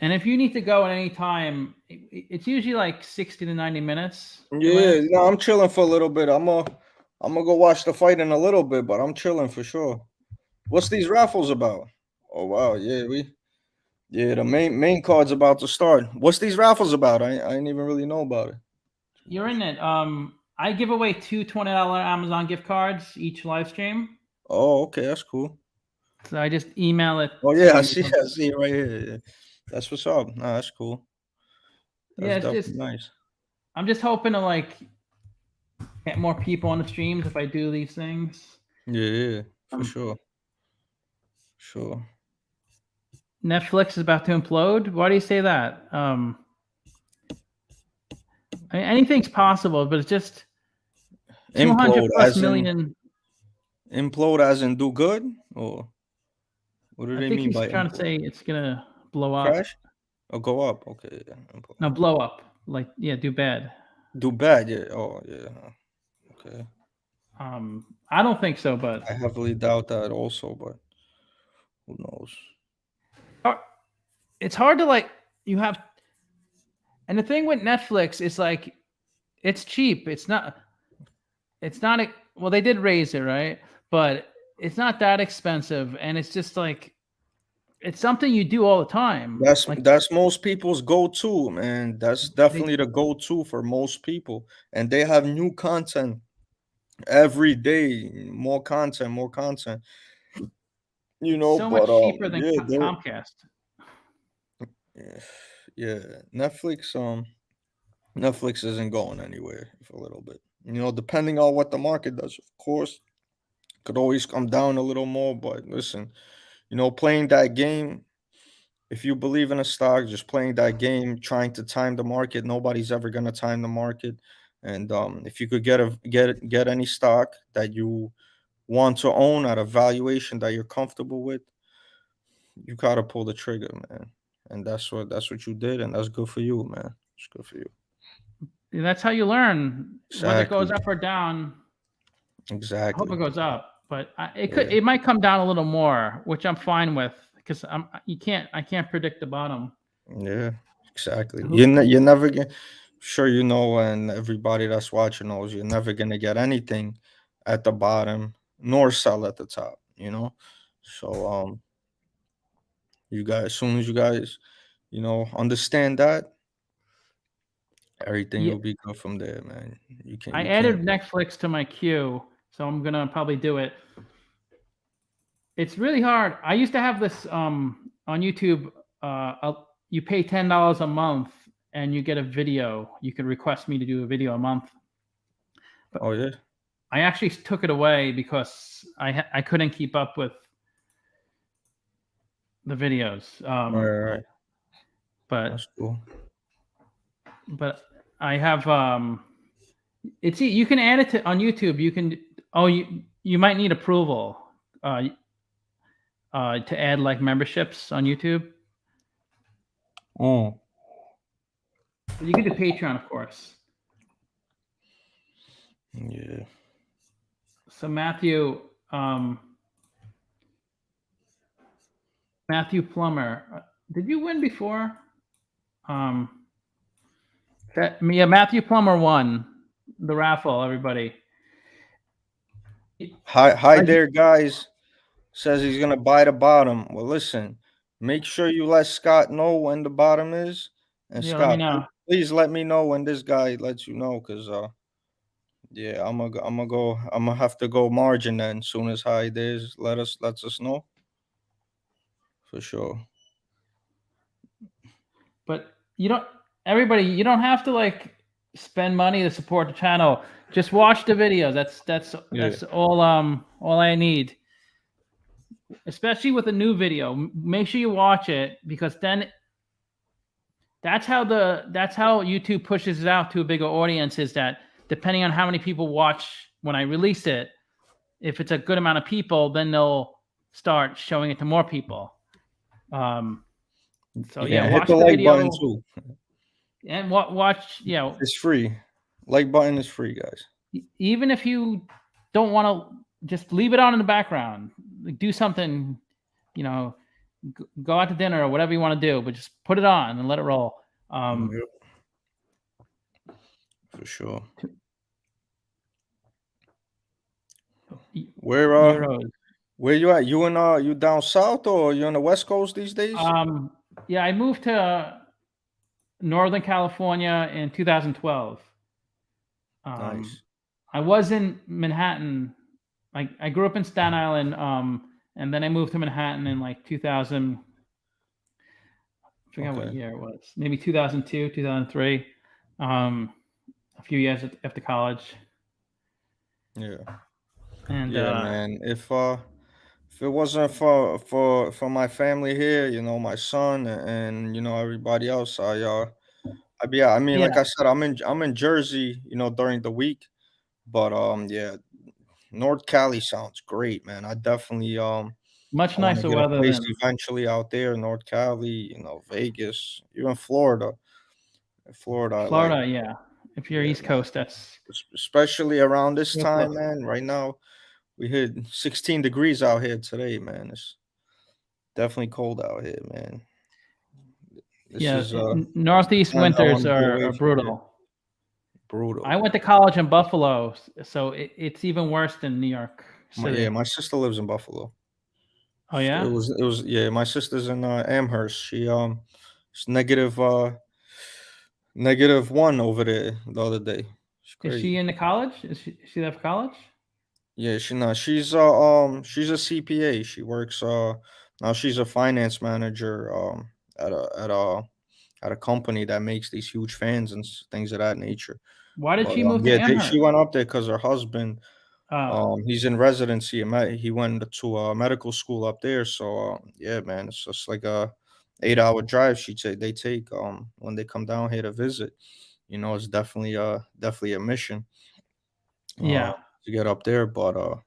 if you need to go at any time, it's usually like 60 to 90 minutes. Yeah, no, I'm chilling for a little bit. I'm gonna go watch the fight in a little bit, but I'm chilling for sure. What's these raffles about? Oh wow, yeah, the main card's about to start. What's these raffles about? I didn't even really know about it. You're in it. I give away 2 $20 Amazon gift cards each live stream. Oh, okay, that's cool. So I just email it. Oh yeah, I see it right here. Yeah. That's what's up. Nah, that's cool. That's it's just nice. I'm just hoping to get more people on the streams if I do these things. Yeah, for sure. Sure. Netflix is about to implode. Why do you say that? I mean, anything's possible, but it's just 200 plus million. Implode as in do good, or what do they mean by? He's trying to say it's gonna blow up. Crash or go up? Okay. No, blow up. Do bad. Do bad, yeah. Oh, yeah. Okay. I don't think so, but I heavily doubt that also, but who knows? It's hard to you have, and the thing with Netflix is it's cheap. It's not well, they did raise it, right? But it's not that expensive, and it's just it's something you do all the time. That's most people's go-to, man. That's definitely the go-to for most people, and they have new content every day. More content. So much cheaper than Comcast. Yeah, Netflix isn't going anywhere for a little bit. Depending on what the market does, of course, could always come down a little more. But listen, playing that game, if you believe in a stock, just playing that game, trying to time the market, nobody's ever gonna time the market. And if you could get any stock that you want to own at a valuation that you're comfortable with, you gotta pull the trigger, man. And that's what you did, and that's good for you, man. It's good for you. That's how you learn whether it goes Exactly. up or down. I hope Exactly. it goes up, but Yeah. it might come down a little more, which I'm fine with because I can't predict the bottom. Yeah. Exactly. Who- You're never get sure you know, and everybody that's watching knows you're never gonna get anything at the bottom nor sell at the top, you know? So you guys, as soon as you guys, understand that, everything Yeah, will be good from there, man. I You added can't. Netflix to my queue, so I'm gonna probably do it. It's really hard. I used to have this on YouTube. You pay $10 a month and you get a video. You can request me to do a video a month. But Oh yeah. I actually took it away because I couldn't keep up with the videos. Right. But That's cool. I have you can add it to on YouTube. You can you might need approval to add like memberships on YouTube. Oh. You can do Patreon, of course. Yeah. So Matthew Plummer, did you win before? Matthew Plummer won the raffle. Everybody. Hi there, guys. Says he's gonna buy the bottom. Well, listen, make sure you let Scott know when the bottom is. And Yeah, let me Scott, know. please let me know when this guy lets you know, cause yeah, I'm gonna have to go margin then. Soon as high is, lets us know for sure. But you don't. Everybody, you don't have to like spend money to support the channel. Just watch the videos. That's all I need. Especially with a new video, make sure you watch it because then that's how YouTube pushes it out to a bigger audience. Is that depending on how many people watch when I release it, if it's a good amount of people, then they'll start showing it to more people. So yeah, Hit watch the the like button video too. and watch. It's free. Like button is free, guys. Even if you don't want to, just leave it on in the background. Like, do something, go out to dinner or whatever you want to do, but just put it on and let it roll. Yep. For sure. Where Euros. where you at? You down south or you on the west coast these days? Yeah, I moved to Northern California in 2012. Nice. I was in Manhattan. I grew up in Staten Island, and then I moved to Manhattan in like 2000. I forget what year it was. Maybe 2002, 2003. A few years after college. Yeah. And Yeah, man. If it wasn't for my family here, my son and everybody else, I'd be I mean, yeah, like I said, I'm in Jersey, during the week, but yeah, North Cali sounds great, man. I definitely much I want to nicer get a weather place than eventually out there, North Cali, Vegas, even Florida. Florida, I like. Florida. Yeah, if you're Yeah, East man. Coast, that's Especially around this real time, close. man. Right now, we hit 16 degrees out here today, man. It's definitely cold out here, man. This Yeah, is Northeast times I want winters to be away are from here. brutal. I Brutal. went to college in Buffalo, so it's even worse than New York City. My sister lives in Buffalo. Oh yeah, Yeah, my sister's in Amherst. It's -1 over there the other day. It's is she crazy. in the college? Is she there for college? Yeah, she's a CPA. She works now she's a finance manager at a company that makes these huge fans and things of that nature. Why did But she move to yeah, she Amherst? went up there because her husband Oh, he's in residency and he went to medical school up there. So yeah, man, it's just like a 8-hour drive they take when they come down here to visit. It's definitely a mission uh yeah. to get up there, but oh,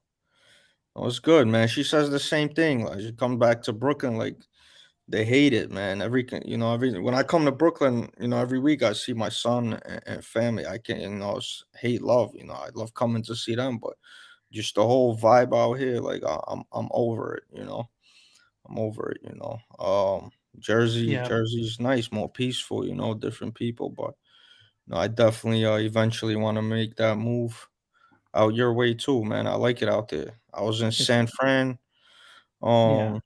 it's good, man. She says the same thing. Like she comes back to Brooklyn, like They hate it, man. When I come to Brooklyn, every week I see my son and family. I can't, it's hate love. I love coming to see them, but just the whole vibe out here, like I'm over it. I'm over it. Yeah. Jersey's nice, more peaceful. Different people, but no, I definitely eventually want to make that move out your way too, man. I like it out there. I was in It's, San Fran. yeah. Um,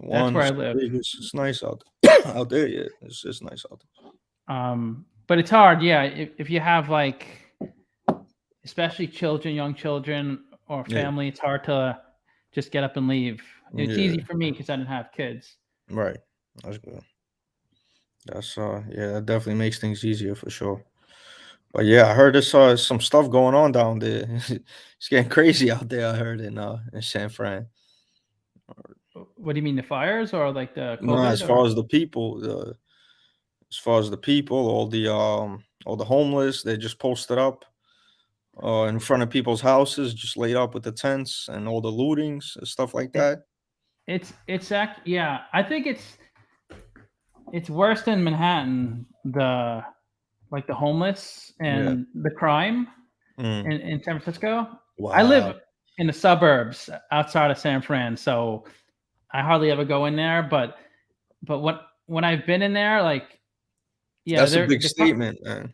That's where I once live. Vegas. It's nice out out there. Yeah, it's nice out there. But it's hard. Yeah. If you have like, especially children, young children or Yeah, family, it's hard to just get up and leave. It's easy yeah, for me because I didn't have kids. right. That's good. That's yeah, that definitely makes things easier for sure. But yeah, I heard there's some stuff going on down there. It's getting crazy out there. I heard in San Fran. What do you mean, the fires or like the No, COVID or? as far as the people, all the homeless, they just posted up in front of people's houses, just laid up with the tents and all the lootings and stuff like It, that. yeah. I think it's worse than Manhattan. The like the homeless Yeah. and the crime Mm. in San Francisco. I live Wow. in the suburbs outside of San Fran, so I hardly ever go in there. But when I've been in there, like yeah, That's a big the statement, man.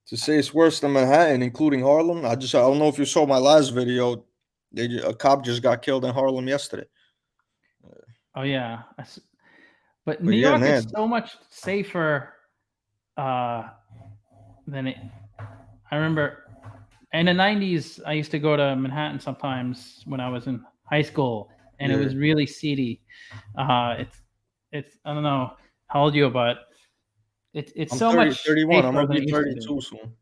To say it's worse than Manhattan, including Harlem. I don't know if you saw my last video. A cop just got killed in Harlem yesterday. oh yeah, but But New yeah, York is man. so much safer uh, than it. I remember in the 90s, I used to go to Manhattan sometimes when I was in high school, and it Yeah. was really seedy. It's I don't know how old you are, but it's I'm so 30, much 31. I'm safer gonna than be it used to be. 32 soon.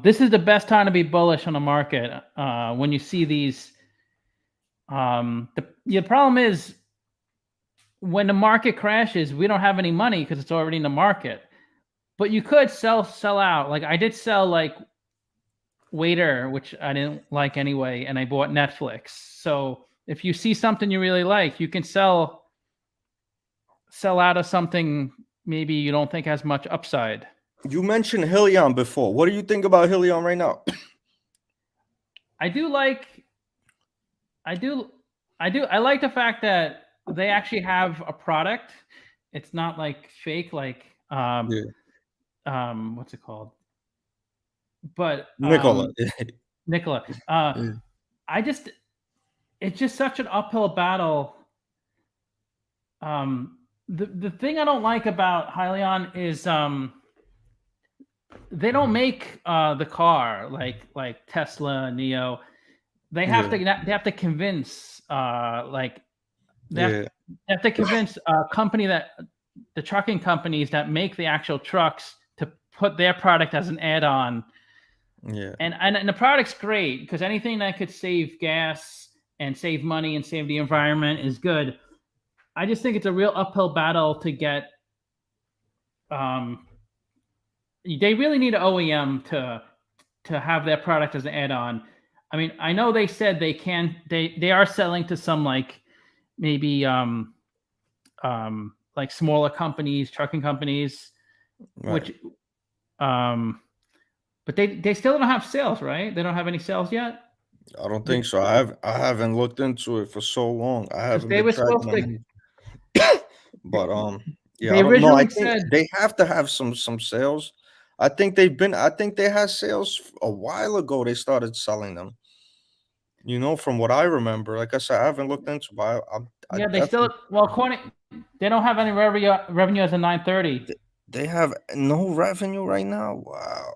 This is the best time to be bullish on the market when you see these. The problem is when the market crashes, we don't have any money because it's already in the market. But you could sell out. Like I did sell like Waiter, which I didn't like anyway, and I bought Netflix. So if you see something you really like, you can sell out of something maybe you don't think has much upside. You mentioned Helion before. What do you think about Helion right now? I do like I like the fact that they actually have a product. It's not like fake like Yeah. what's it called? But Nicola. Nicola, Yeah. I just it's just such an uphill battle. The thing I don't like about Hyliion is they don't make the car like Tesla, Neo. They have Yeah. to convince Yeah. they have to convince a company that the trucking companies that make the actual trucks to put their product as an add-on. Yeah. And the product's great because anything that could save gas and save money and save the environment is good. I just think it's a real uphill battle to get. They really need an OEM to have their product as an add-on. I mean, I know they said they are selling to some like maybe like smaller companies, trucking companies, Right. which but they still don't have sales, right? They don't have any sales yet I don't think so. I haven't looked into it for so long. I because haven't they been were tracking supposed them to. any. But yeah, They I don't know. I originally think said, they have to have some sales. I think they had sales a while ago. They started selling them. From what I remember. Like I said, I haven't looked into, but I yeah, they still definitely according they don't have any revenue as a 930 they have no revenue right now. Wow.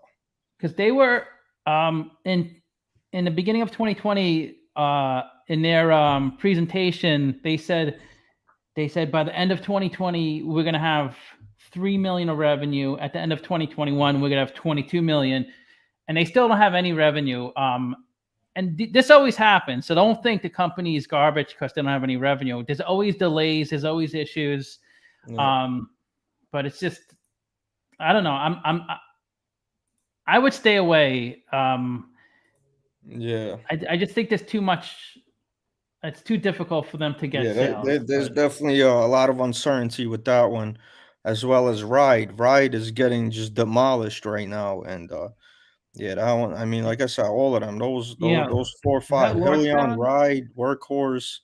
because they were in the beginning of 2020 in their presentation they said by the end of 2020 we're going to have 3 million of revenue. At the end of 2021 we're going to have 22 million, and they still don't have any revenue. And this always happens, so don't think the company is garbage because they don't have any revenue. There's always delays, there's always issues. Yeah. But it's just I don't know. I would stay away. Yeah. I just think there's too much. it's too difficult for them to get Yeah, sales. there's But definitely a lot of uncertainty with that one, as well as Ride. Ride is getting just demolished right now, and yeah, that one. I mean, like I said, all of them. yeah, Those 4 or is that 5. Hillion, Lordstown? Ride, Workhorse,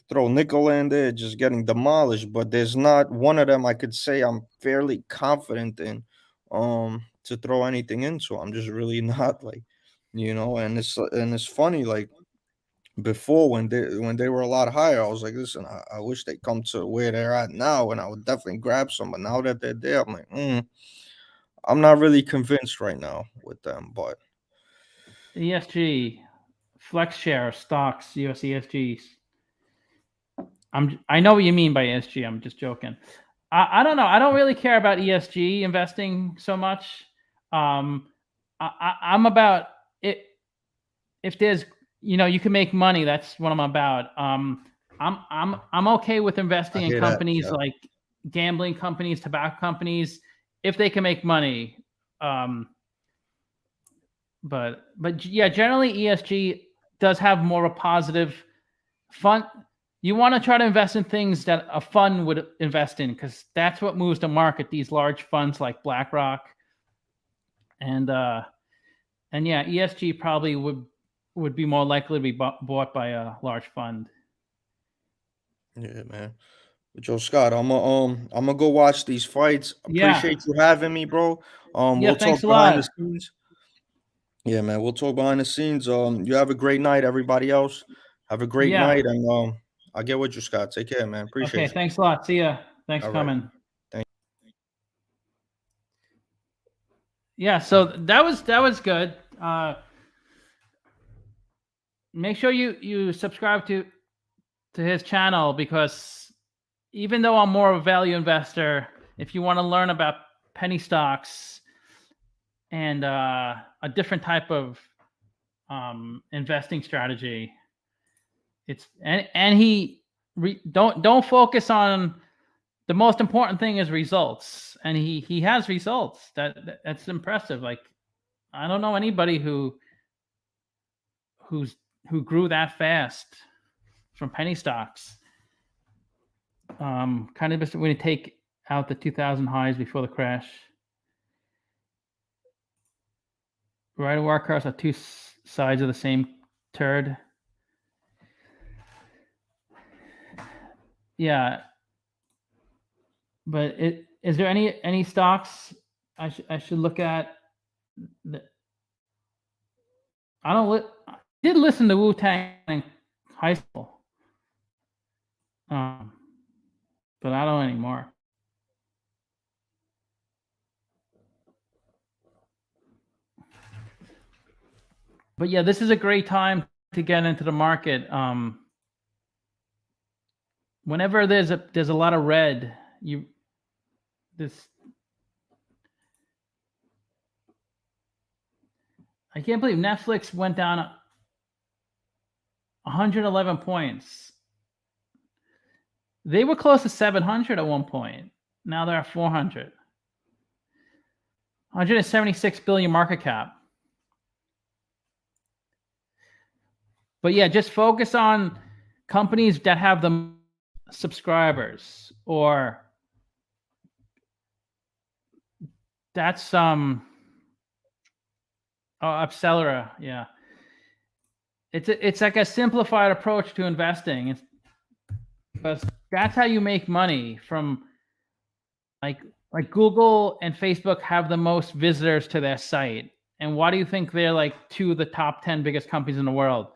throw nickel in there, just getting demolished. But there's not one of them I could say I'm fairly confident in, to throw anything into. I'm just really not like, and it's funny like before when they were a lot higher, I was like, listen, I wish they come to where they're at now, and I would definitely grab some. But now that they're there, I'm like, I'm not really convinced right now with them. But ESG, FlexShare, stocks, US ESGs. I know what you mean by ESG. I'm just joking. I don't know. I don't really care about ESG investing so much. I'm about it. If there's, you can make money. That's what I'm about. I'm okay with I investing in hear that. companies Yeah, like gambling companies, tobacco companies, if they can make money. But yeah, generally ESG does have more of a positive fund. You want to try to invest in things that a fund would invest in, because that's what moves the market. These large funds like BlackRock and yeah, ESG probably would be more likely to be bought by a large fund. yeah, man. But Joe Scott, I'm gonna go watch these fights. Yeah, Appreciate you having me, bro. yeah. We'll Thanks talk a behind the lot. scenes. Yeah, man, we'll talk behind the scenes. You have a great night, everybody else. Have a great Yeah. night, and I'll get with you, Scott. Take care, man. Okay. Appreciate you. Thanks a lot. See ya. Thanks All for right. coming. Thank Yeah. So that was good. Make sure you subscribe to his channel, because even though I'm more of a value investor, if you want to learn about penny stocks and a different type of investing strategy, it's and he don't focus on the most important thing is results, and he has results. That's impressive. Like, I don't know anybody who grew that fast from penny stocks. Kind of just when you take out the 2000 highs before the crash. Right and Warcraft are two sides of the same turd. Yeah, but is there any stocks I should look at? I don't. I did listen to Wu-Tang in high school, but I don't anymore. But yeah, this is a great time to get into the market. Whenever there's a lot of red, I can't believe Netflix went down 111 points. They were close to 700 at one point. Now they're at 400. 176 billion market cap. But yeah, just focus on companies that have the subscribers, or that's Upsellera. Yeah, it's like a simplified approach to investing. Because that's how you make money from like Google and Facebook have the most visitors to their site. And why do you think they're like two of the top 10 biggest companies in the world?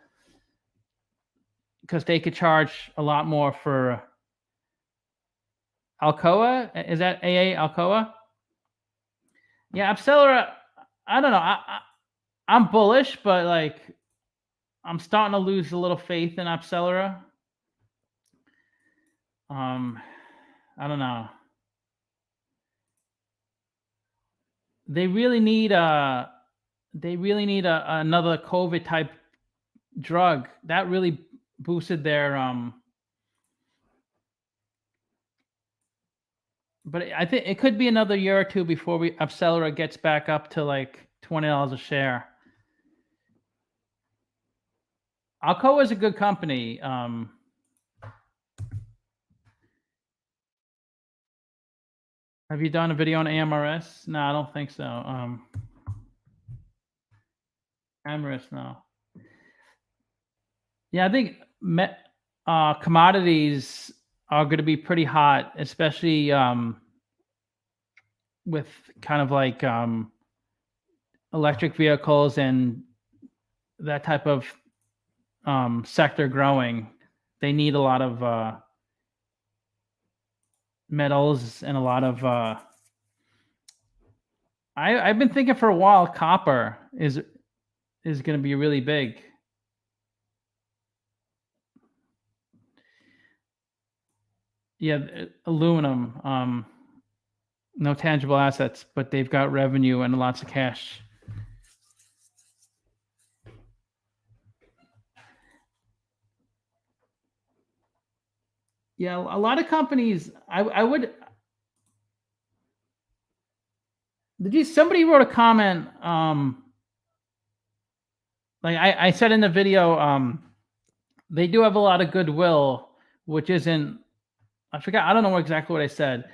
Because they could charge a lot more for Alcoa. Is that AA Alcoa? Yeah, Upsellera. I don't know. I'm bullish, but like I'm starting to lose a little faith in Upsellera. I don't know. They really need another COVID type drug that really boosted their but I think it could be another year or two before Upsellera gets back up to like $20 a share. Alcoa is a good company. Have you done a video on AMRS? No, I don't think so. AMRS, no. Yeah, I think commodities are going to be pretty hot, especially with kind of like electric vehicles and that type of sector growing. They need a lot of metals and a lot of I've been thinking for a while copper is going to be really big. Yeah, aluminum, no tangible assets, but they've got revenue and lots of cash. Yeah, a lot of companies. I would. Somebody wrote a comment. Like I said in the video, they do have a lot of goodwill, which isn't. I forgot. I don't know exactly what I said,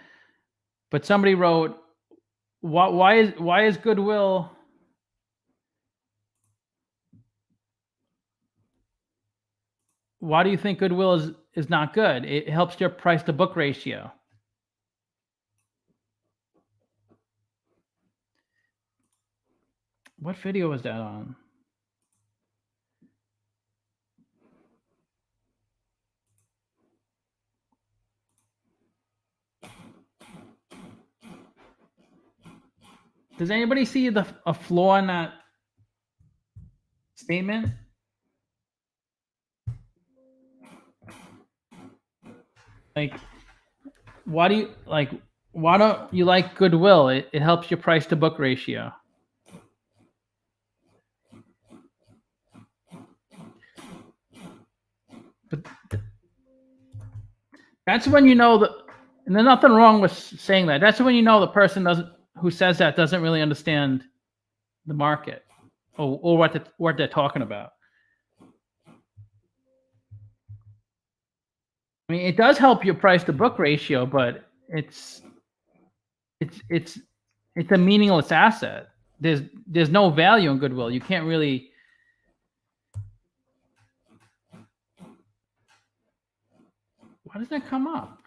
but somebody wrote, "Why is goodwill?" Why do you think goodwill is not good? It helps your price to book ratio. What video was that on? Does anybody see a flaw in that statement? Like, why don't you like goodwill? It helps your price to book ratio. But that's when you know that, and there's nothing wrong with saying that. That's when you know the person who says that doesn't really understand the market or what they're talking about. I mean, it does help your price to book ratio, but it's a meaningless asset. There's no value in goodwill. You can't really. Why does that come up?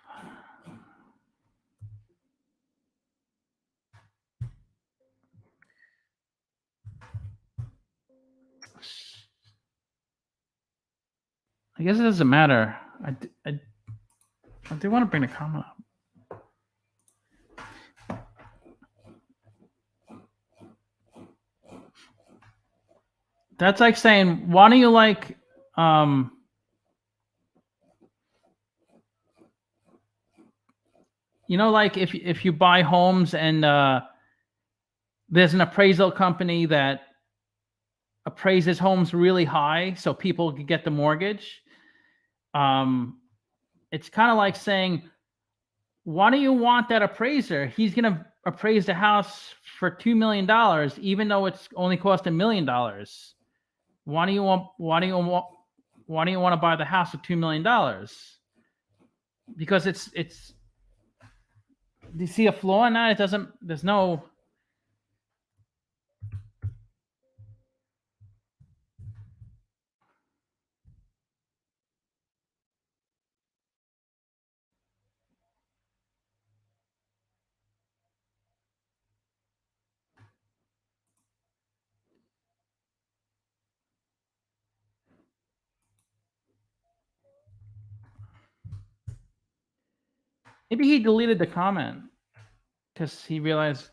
I guess it doesn't matter. I do want to bring the comment up. That's like saying, why don't you like like if you buy homes and there's an appraisal company that appraises homes really high so people can get the mortgage. It's kind of like saying, why do you want that appraiser? He's going to appraise the house for $2 million, even though it's only cost $1 million. Why do you want to buy the house for $2 million? Because it's. Do you see a flaw in that? It doesn't. There's no. Maybe he deleted the comment because he realized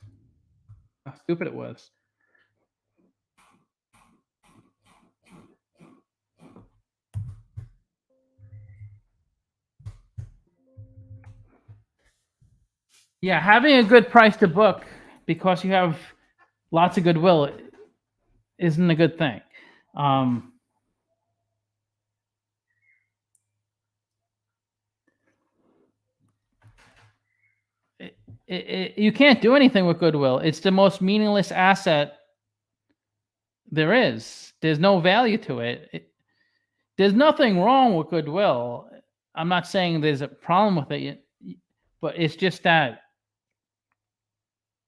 how stupid it was. Yeah, having a good price to book because you have lots of goodwill isn't a good thing. You can't do anything with goodwill. It's the most meaningless asset there is. There's no value to it. There's nothing wrong with goodwill. I'm not saying there's a problem with it, but it's just that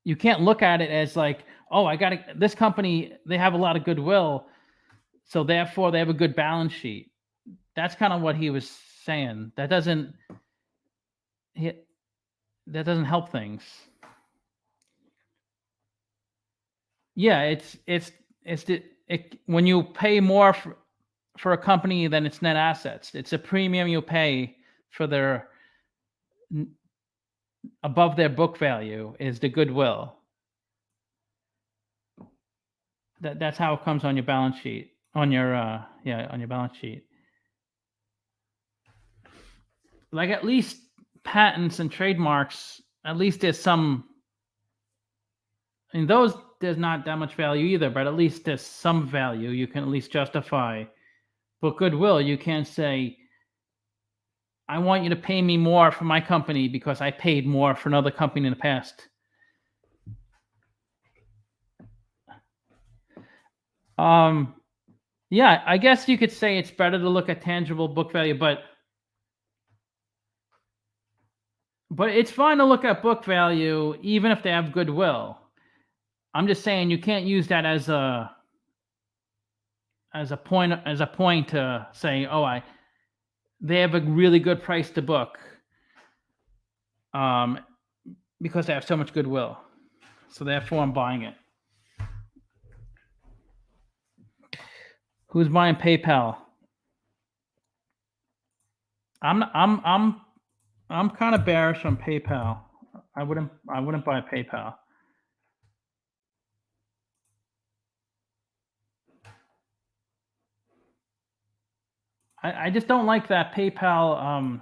you can't look at it as like, oh, this company, they have a lot of goodwill, so therefore they have a good balance sheet. That's kind of what he was saying. That doesn't help things. Yeah, when you pay more for a company than its net assets, it's a premium you pay for their above their book value is the goodwill. That's how it comes on your balance sheet, on your balance sheet. Like at least patents and trademarks, at least there's some. In those, there's not that much value either, but at least there's some value you can at least justify. But goodwill, you can't say, I want you to pay me more for my company because I paid more for another company in the past. Yeah, I guess you could say it's better to look at tangible book value, but it's fine to look at book value even if they have goodwill. I'm just saying you can't use that as a point to say, oh, they have a really good price to book, because they have so much goodwill, so therefore I'm buying it. Who's buying PayPal? I'm kind of bearish on PayPal. I wouldn't buy PayPal. I just don't like that PayPal.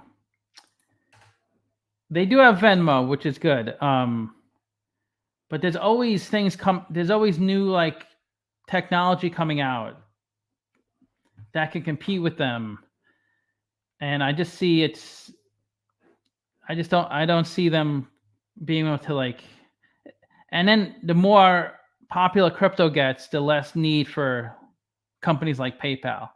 They do have Venmo, which is good. But there's always there's always new like technology coming out that can compete with them. And I just see I don't see them being able to like, and then the more popular crypto gets, the less need for companies like PayPal.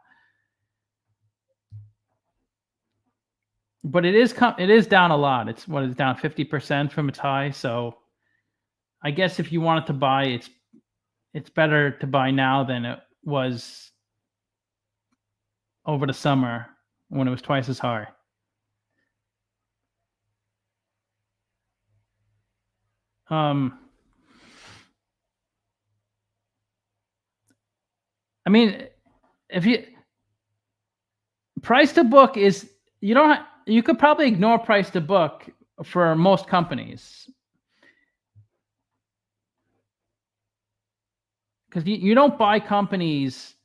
But it is down a lot. It's down 50% from its high. So I guess if you wanted to buy, it's better to buy now than it was over the summer when it was twice as high. I mean, price to book is, you could probably ignore price to book for most companies, because you don't buy companies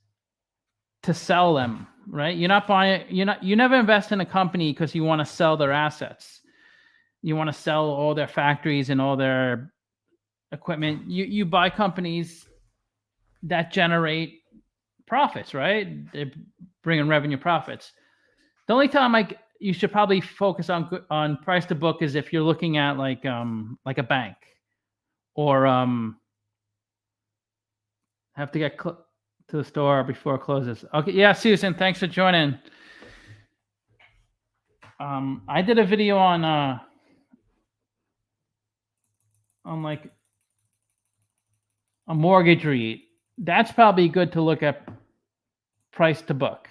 to sell them, right? You never invest in a company because you want to sell their assets. You want to sell all their factories and all their equipment. You buy companies that generate profits, right? They bring in revenue profits. The only time you should probably focus on price to book is if you're looking at like a bank, or have to get to the store before it closes. Okay, yeah, Susan, thanks for joining. I did a video on like a mortgage REIT. That's probably good to look at price to book,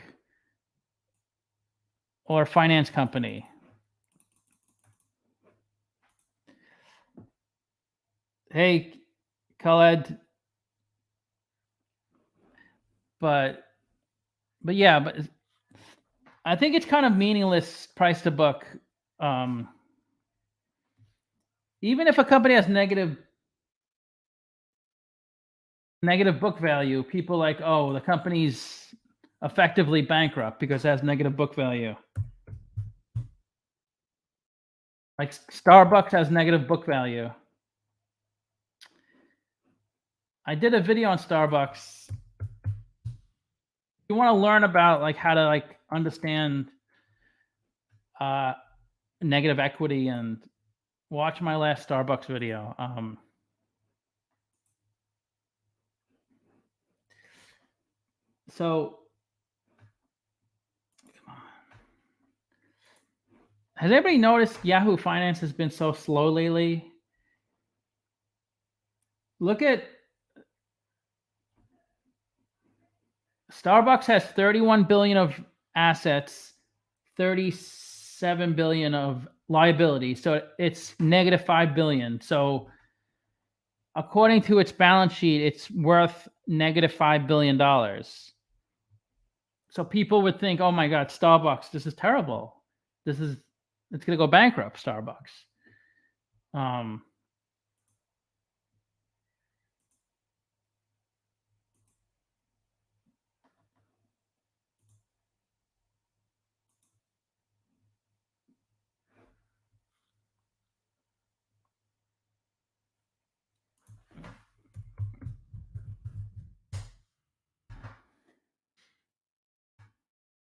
or a finance company. Hey, Khaled. But yeah, but I think it's kind of meaningless price to book. Even if a company has negative book value, people like, oh, the company's effectively bankrupt because it has negative book value. Like Starbucks has negative book value. I did a video on Starbucks. You want to learn about like how to like understand negative equity, and watch my last Starbucks video. So Has anybody noticed Yahoo Finance has been so slow lately? Look at Starbucks has 31 billion of assets, 37 billion of liability. So it's negative 5 billion. So according to its balance sheet, it's worth negative $5 billion. So people would think, oh my God, Starbucks, this is terrible. It's going to go bankrupt, Starbucks.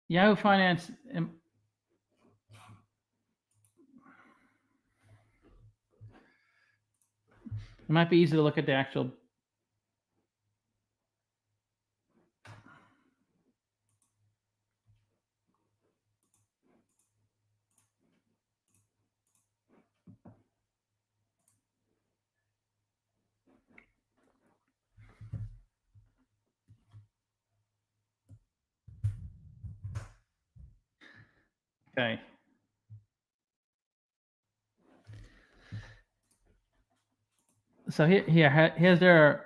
Yahoo Finance, it might be easy to look at the actual. Okay. So here's their,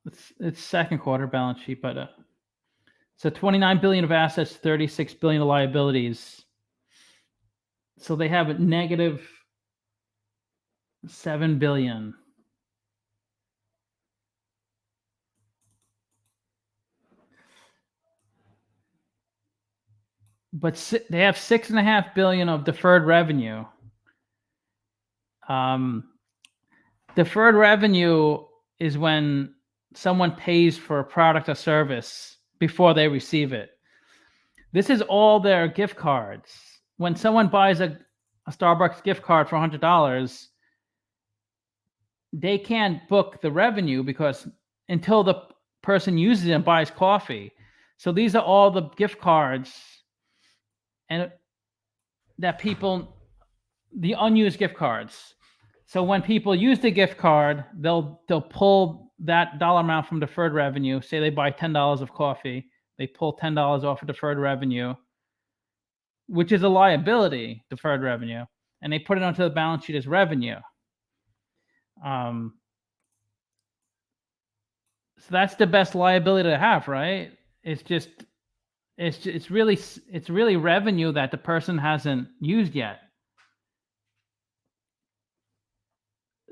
it's second quarter balance sheet, but so 29 billion of assets, 36 billion of liabilities. So they have a negative 7 billion. But they have 6.5 billion of deferred revenue. Deferred revenue is when someone pays for a product or service before they receive it. This is all their gift cards. When someone buys a Starbucks gift card for $100, they can't book the revenue because until the person uses it and buys coffee. So these are all the gift cards and that people, the unused gift cards. So when people use the gift card, they'll pull that dollar amount from deferred revenue. Say they buy $10 of coffee, they pull $10 off of deferred revenue, which is a liability, deferred revenue, and they put it onto the balance sheet as revenue. So that's the best liability to have, right? It's really revenue that the person hasn't used yet.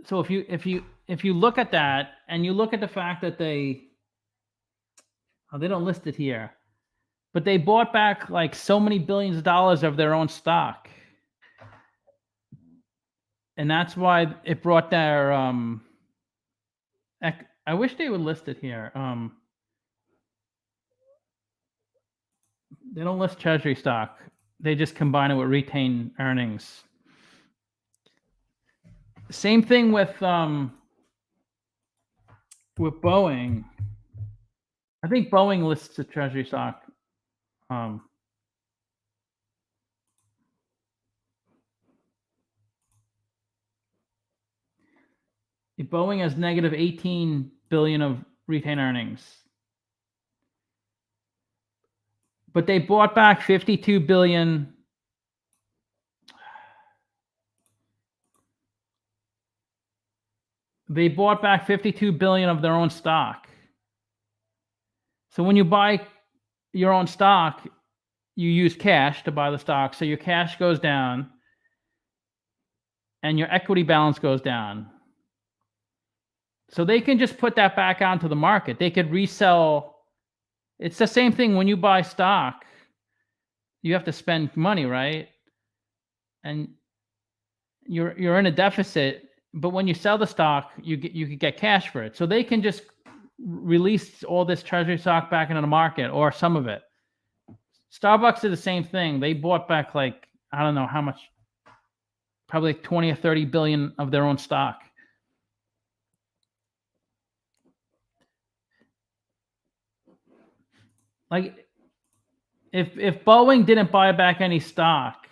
So if you look at that and you look at the fact that they don't list it here, but they bought back like so many billions of dollars of their own stock, and that's why it brought their I wish they would list it here. They don't list treasury stock. They just combine it with retained earnings. Same thing with Boeing. I think Boeing lists the treasury stock. Boeing has negative 18 billion of retained earnings. But they bought back 52 billion. They bought back 52 billion of their own stock. So when you buy your own stock, you use cash to buy the stock. So your cash goes down and your equity balance goes down. So they can just put that back onto the market. They could resell. It's the same thing when you buy stock. You have to spend money, right? And you're in a deficit, but when you sell the stock, you could get cash for it. So they can just release all this treasury stock back into the market, or some of it. Starbucks did the same thing. They bought back like, I don't know how much, probably like 20 or 30 billion of their own stock. Like if Boeing didn't buy back any stock,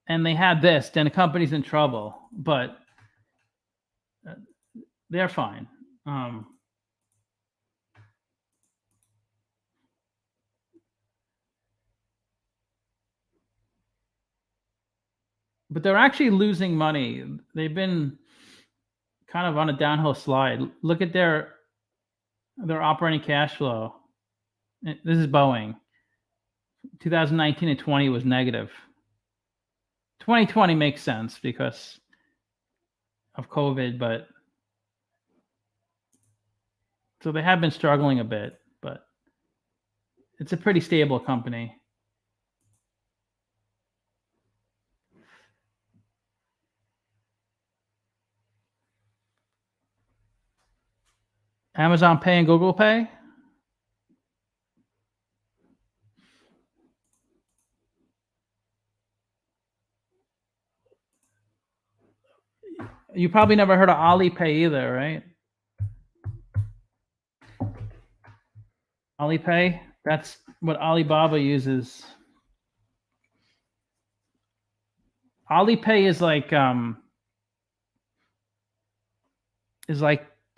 and they had this, then the company's in trouble. But they're fine. But they're actually losing money. They've been kind of on a downhill slide. Look at their operating cash flow. This is Boeing. 2019 and 20 was negative. 2020 makes sense because of COVID, but so they have been struggling a bit, but it's a pretty stable company. Amazon Pay and Google Pay. You probably never heard of Alipay either, right? Alipay, that's what Alibaba uses. Alipay is like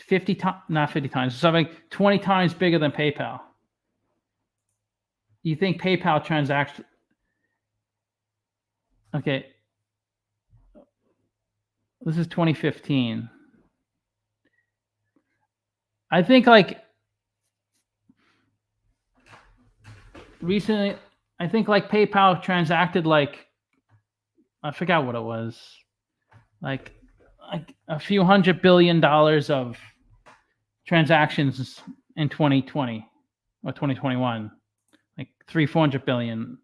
50 times, not 50 times, something 20 times bigger than PayPal. You think PayPal transaction? Okay, this is 2015. I think like recently, I think like PayPal transacted like, I forgot what it was, like a few $100 billion of transactions in 2020 or 2021, like 300-400 billion,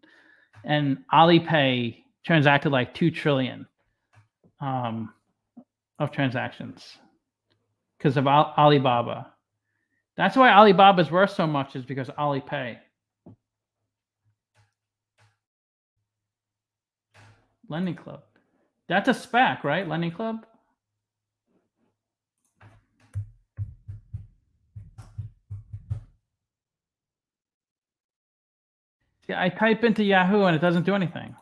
and Alipay transacted like 2 trillion of transactions because of Alibaba. That's why Alibaba is worth so much, is because Alipay. Lending Club. That's a SPAC, right? Lending Club. See, I type into Yahoo and it doesn't do anything.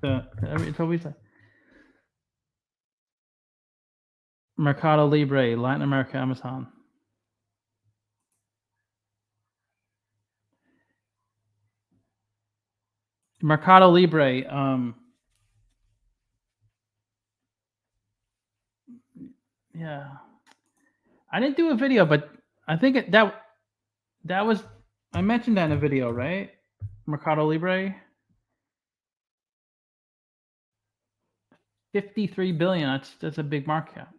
It's always like Mercado Libre, Latin America, Amazon. Mercado Libre. Yeah, I didn't do a video, but I think that was, I mentioned that in a video, right? Mercado Libre. 53 billion. That's a big market cap.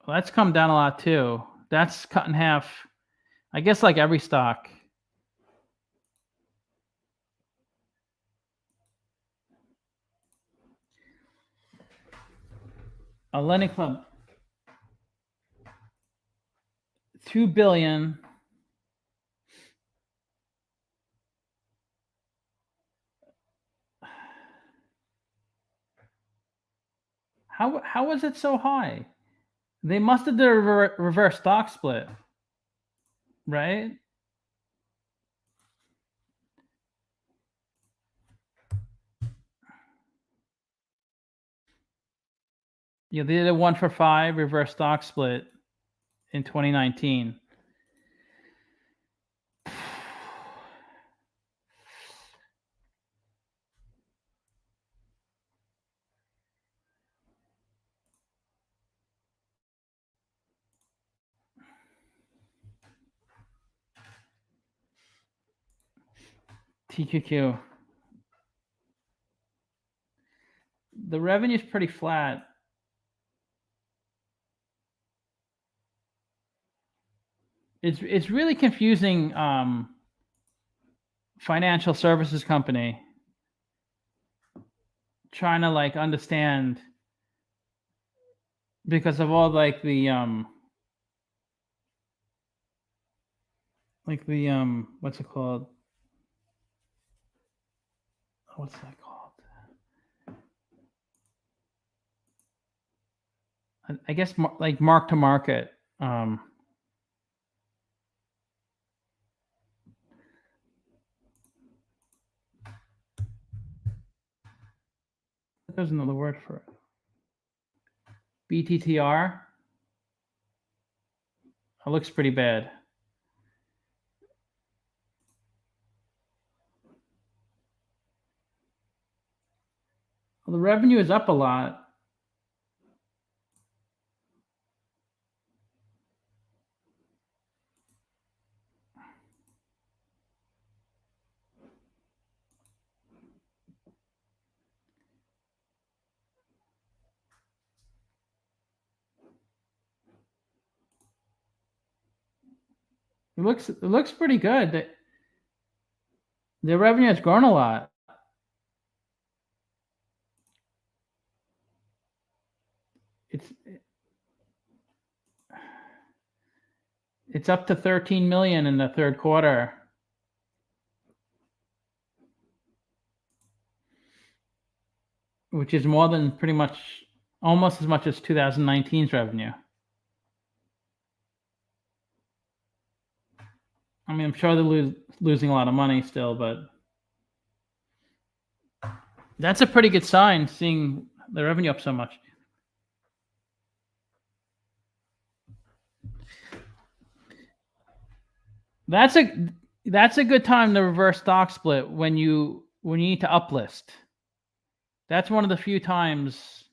Well, that's come down a lot too. That's cut in half. I guess like every stock. A Lending Club. 2 billion. How was it so high? They must have done a reverse stock split, right? Yeah, they did a 1-for-5 reverse stock split in 2019. TQQ. The revenue is pretty flat. It's really confusing. Financial services company trying to like understand, because of all like the like the what's it called? What's that called? I guess like mark to market. There's another word for it. BTTR. It looks pretty bad. Well, the revenue is up a lot. It looks pretty good. The revenue has grown a lot. It's up to 13 million in the third quarter. Which is more than pretty much almost as much as 2019's revenue. I mean, I'm sure they're losing a lot of money still, but that's a pretty good sign, seeing the revenue up so much. That's a good time to reverse stock split when you need to uplist. That's one of the few times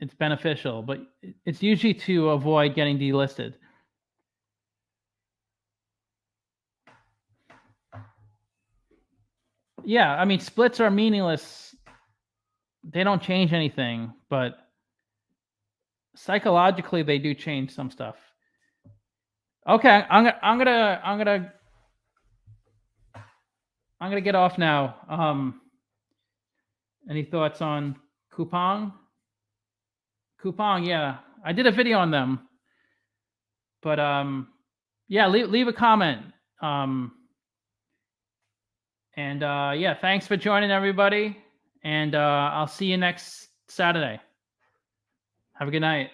it's beneficial, but it's usually to avoid getting delisted. Yeah, I mean, splits are meaningless. They don't change anything, but psychologically they do change some stuff. Okay, I'm gonna get off now. Any thoughts on Coupang? Coupang, yeah, I did a video on them, but yeah, leave a comment. And yeah, thanks for joining, everybody, and I'll see you next Saturday. Have a good night.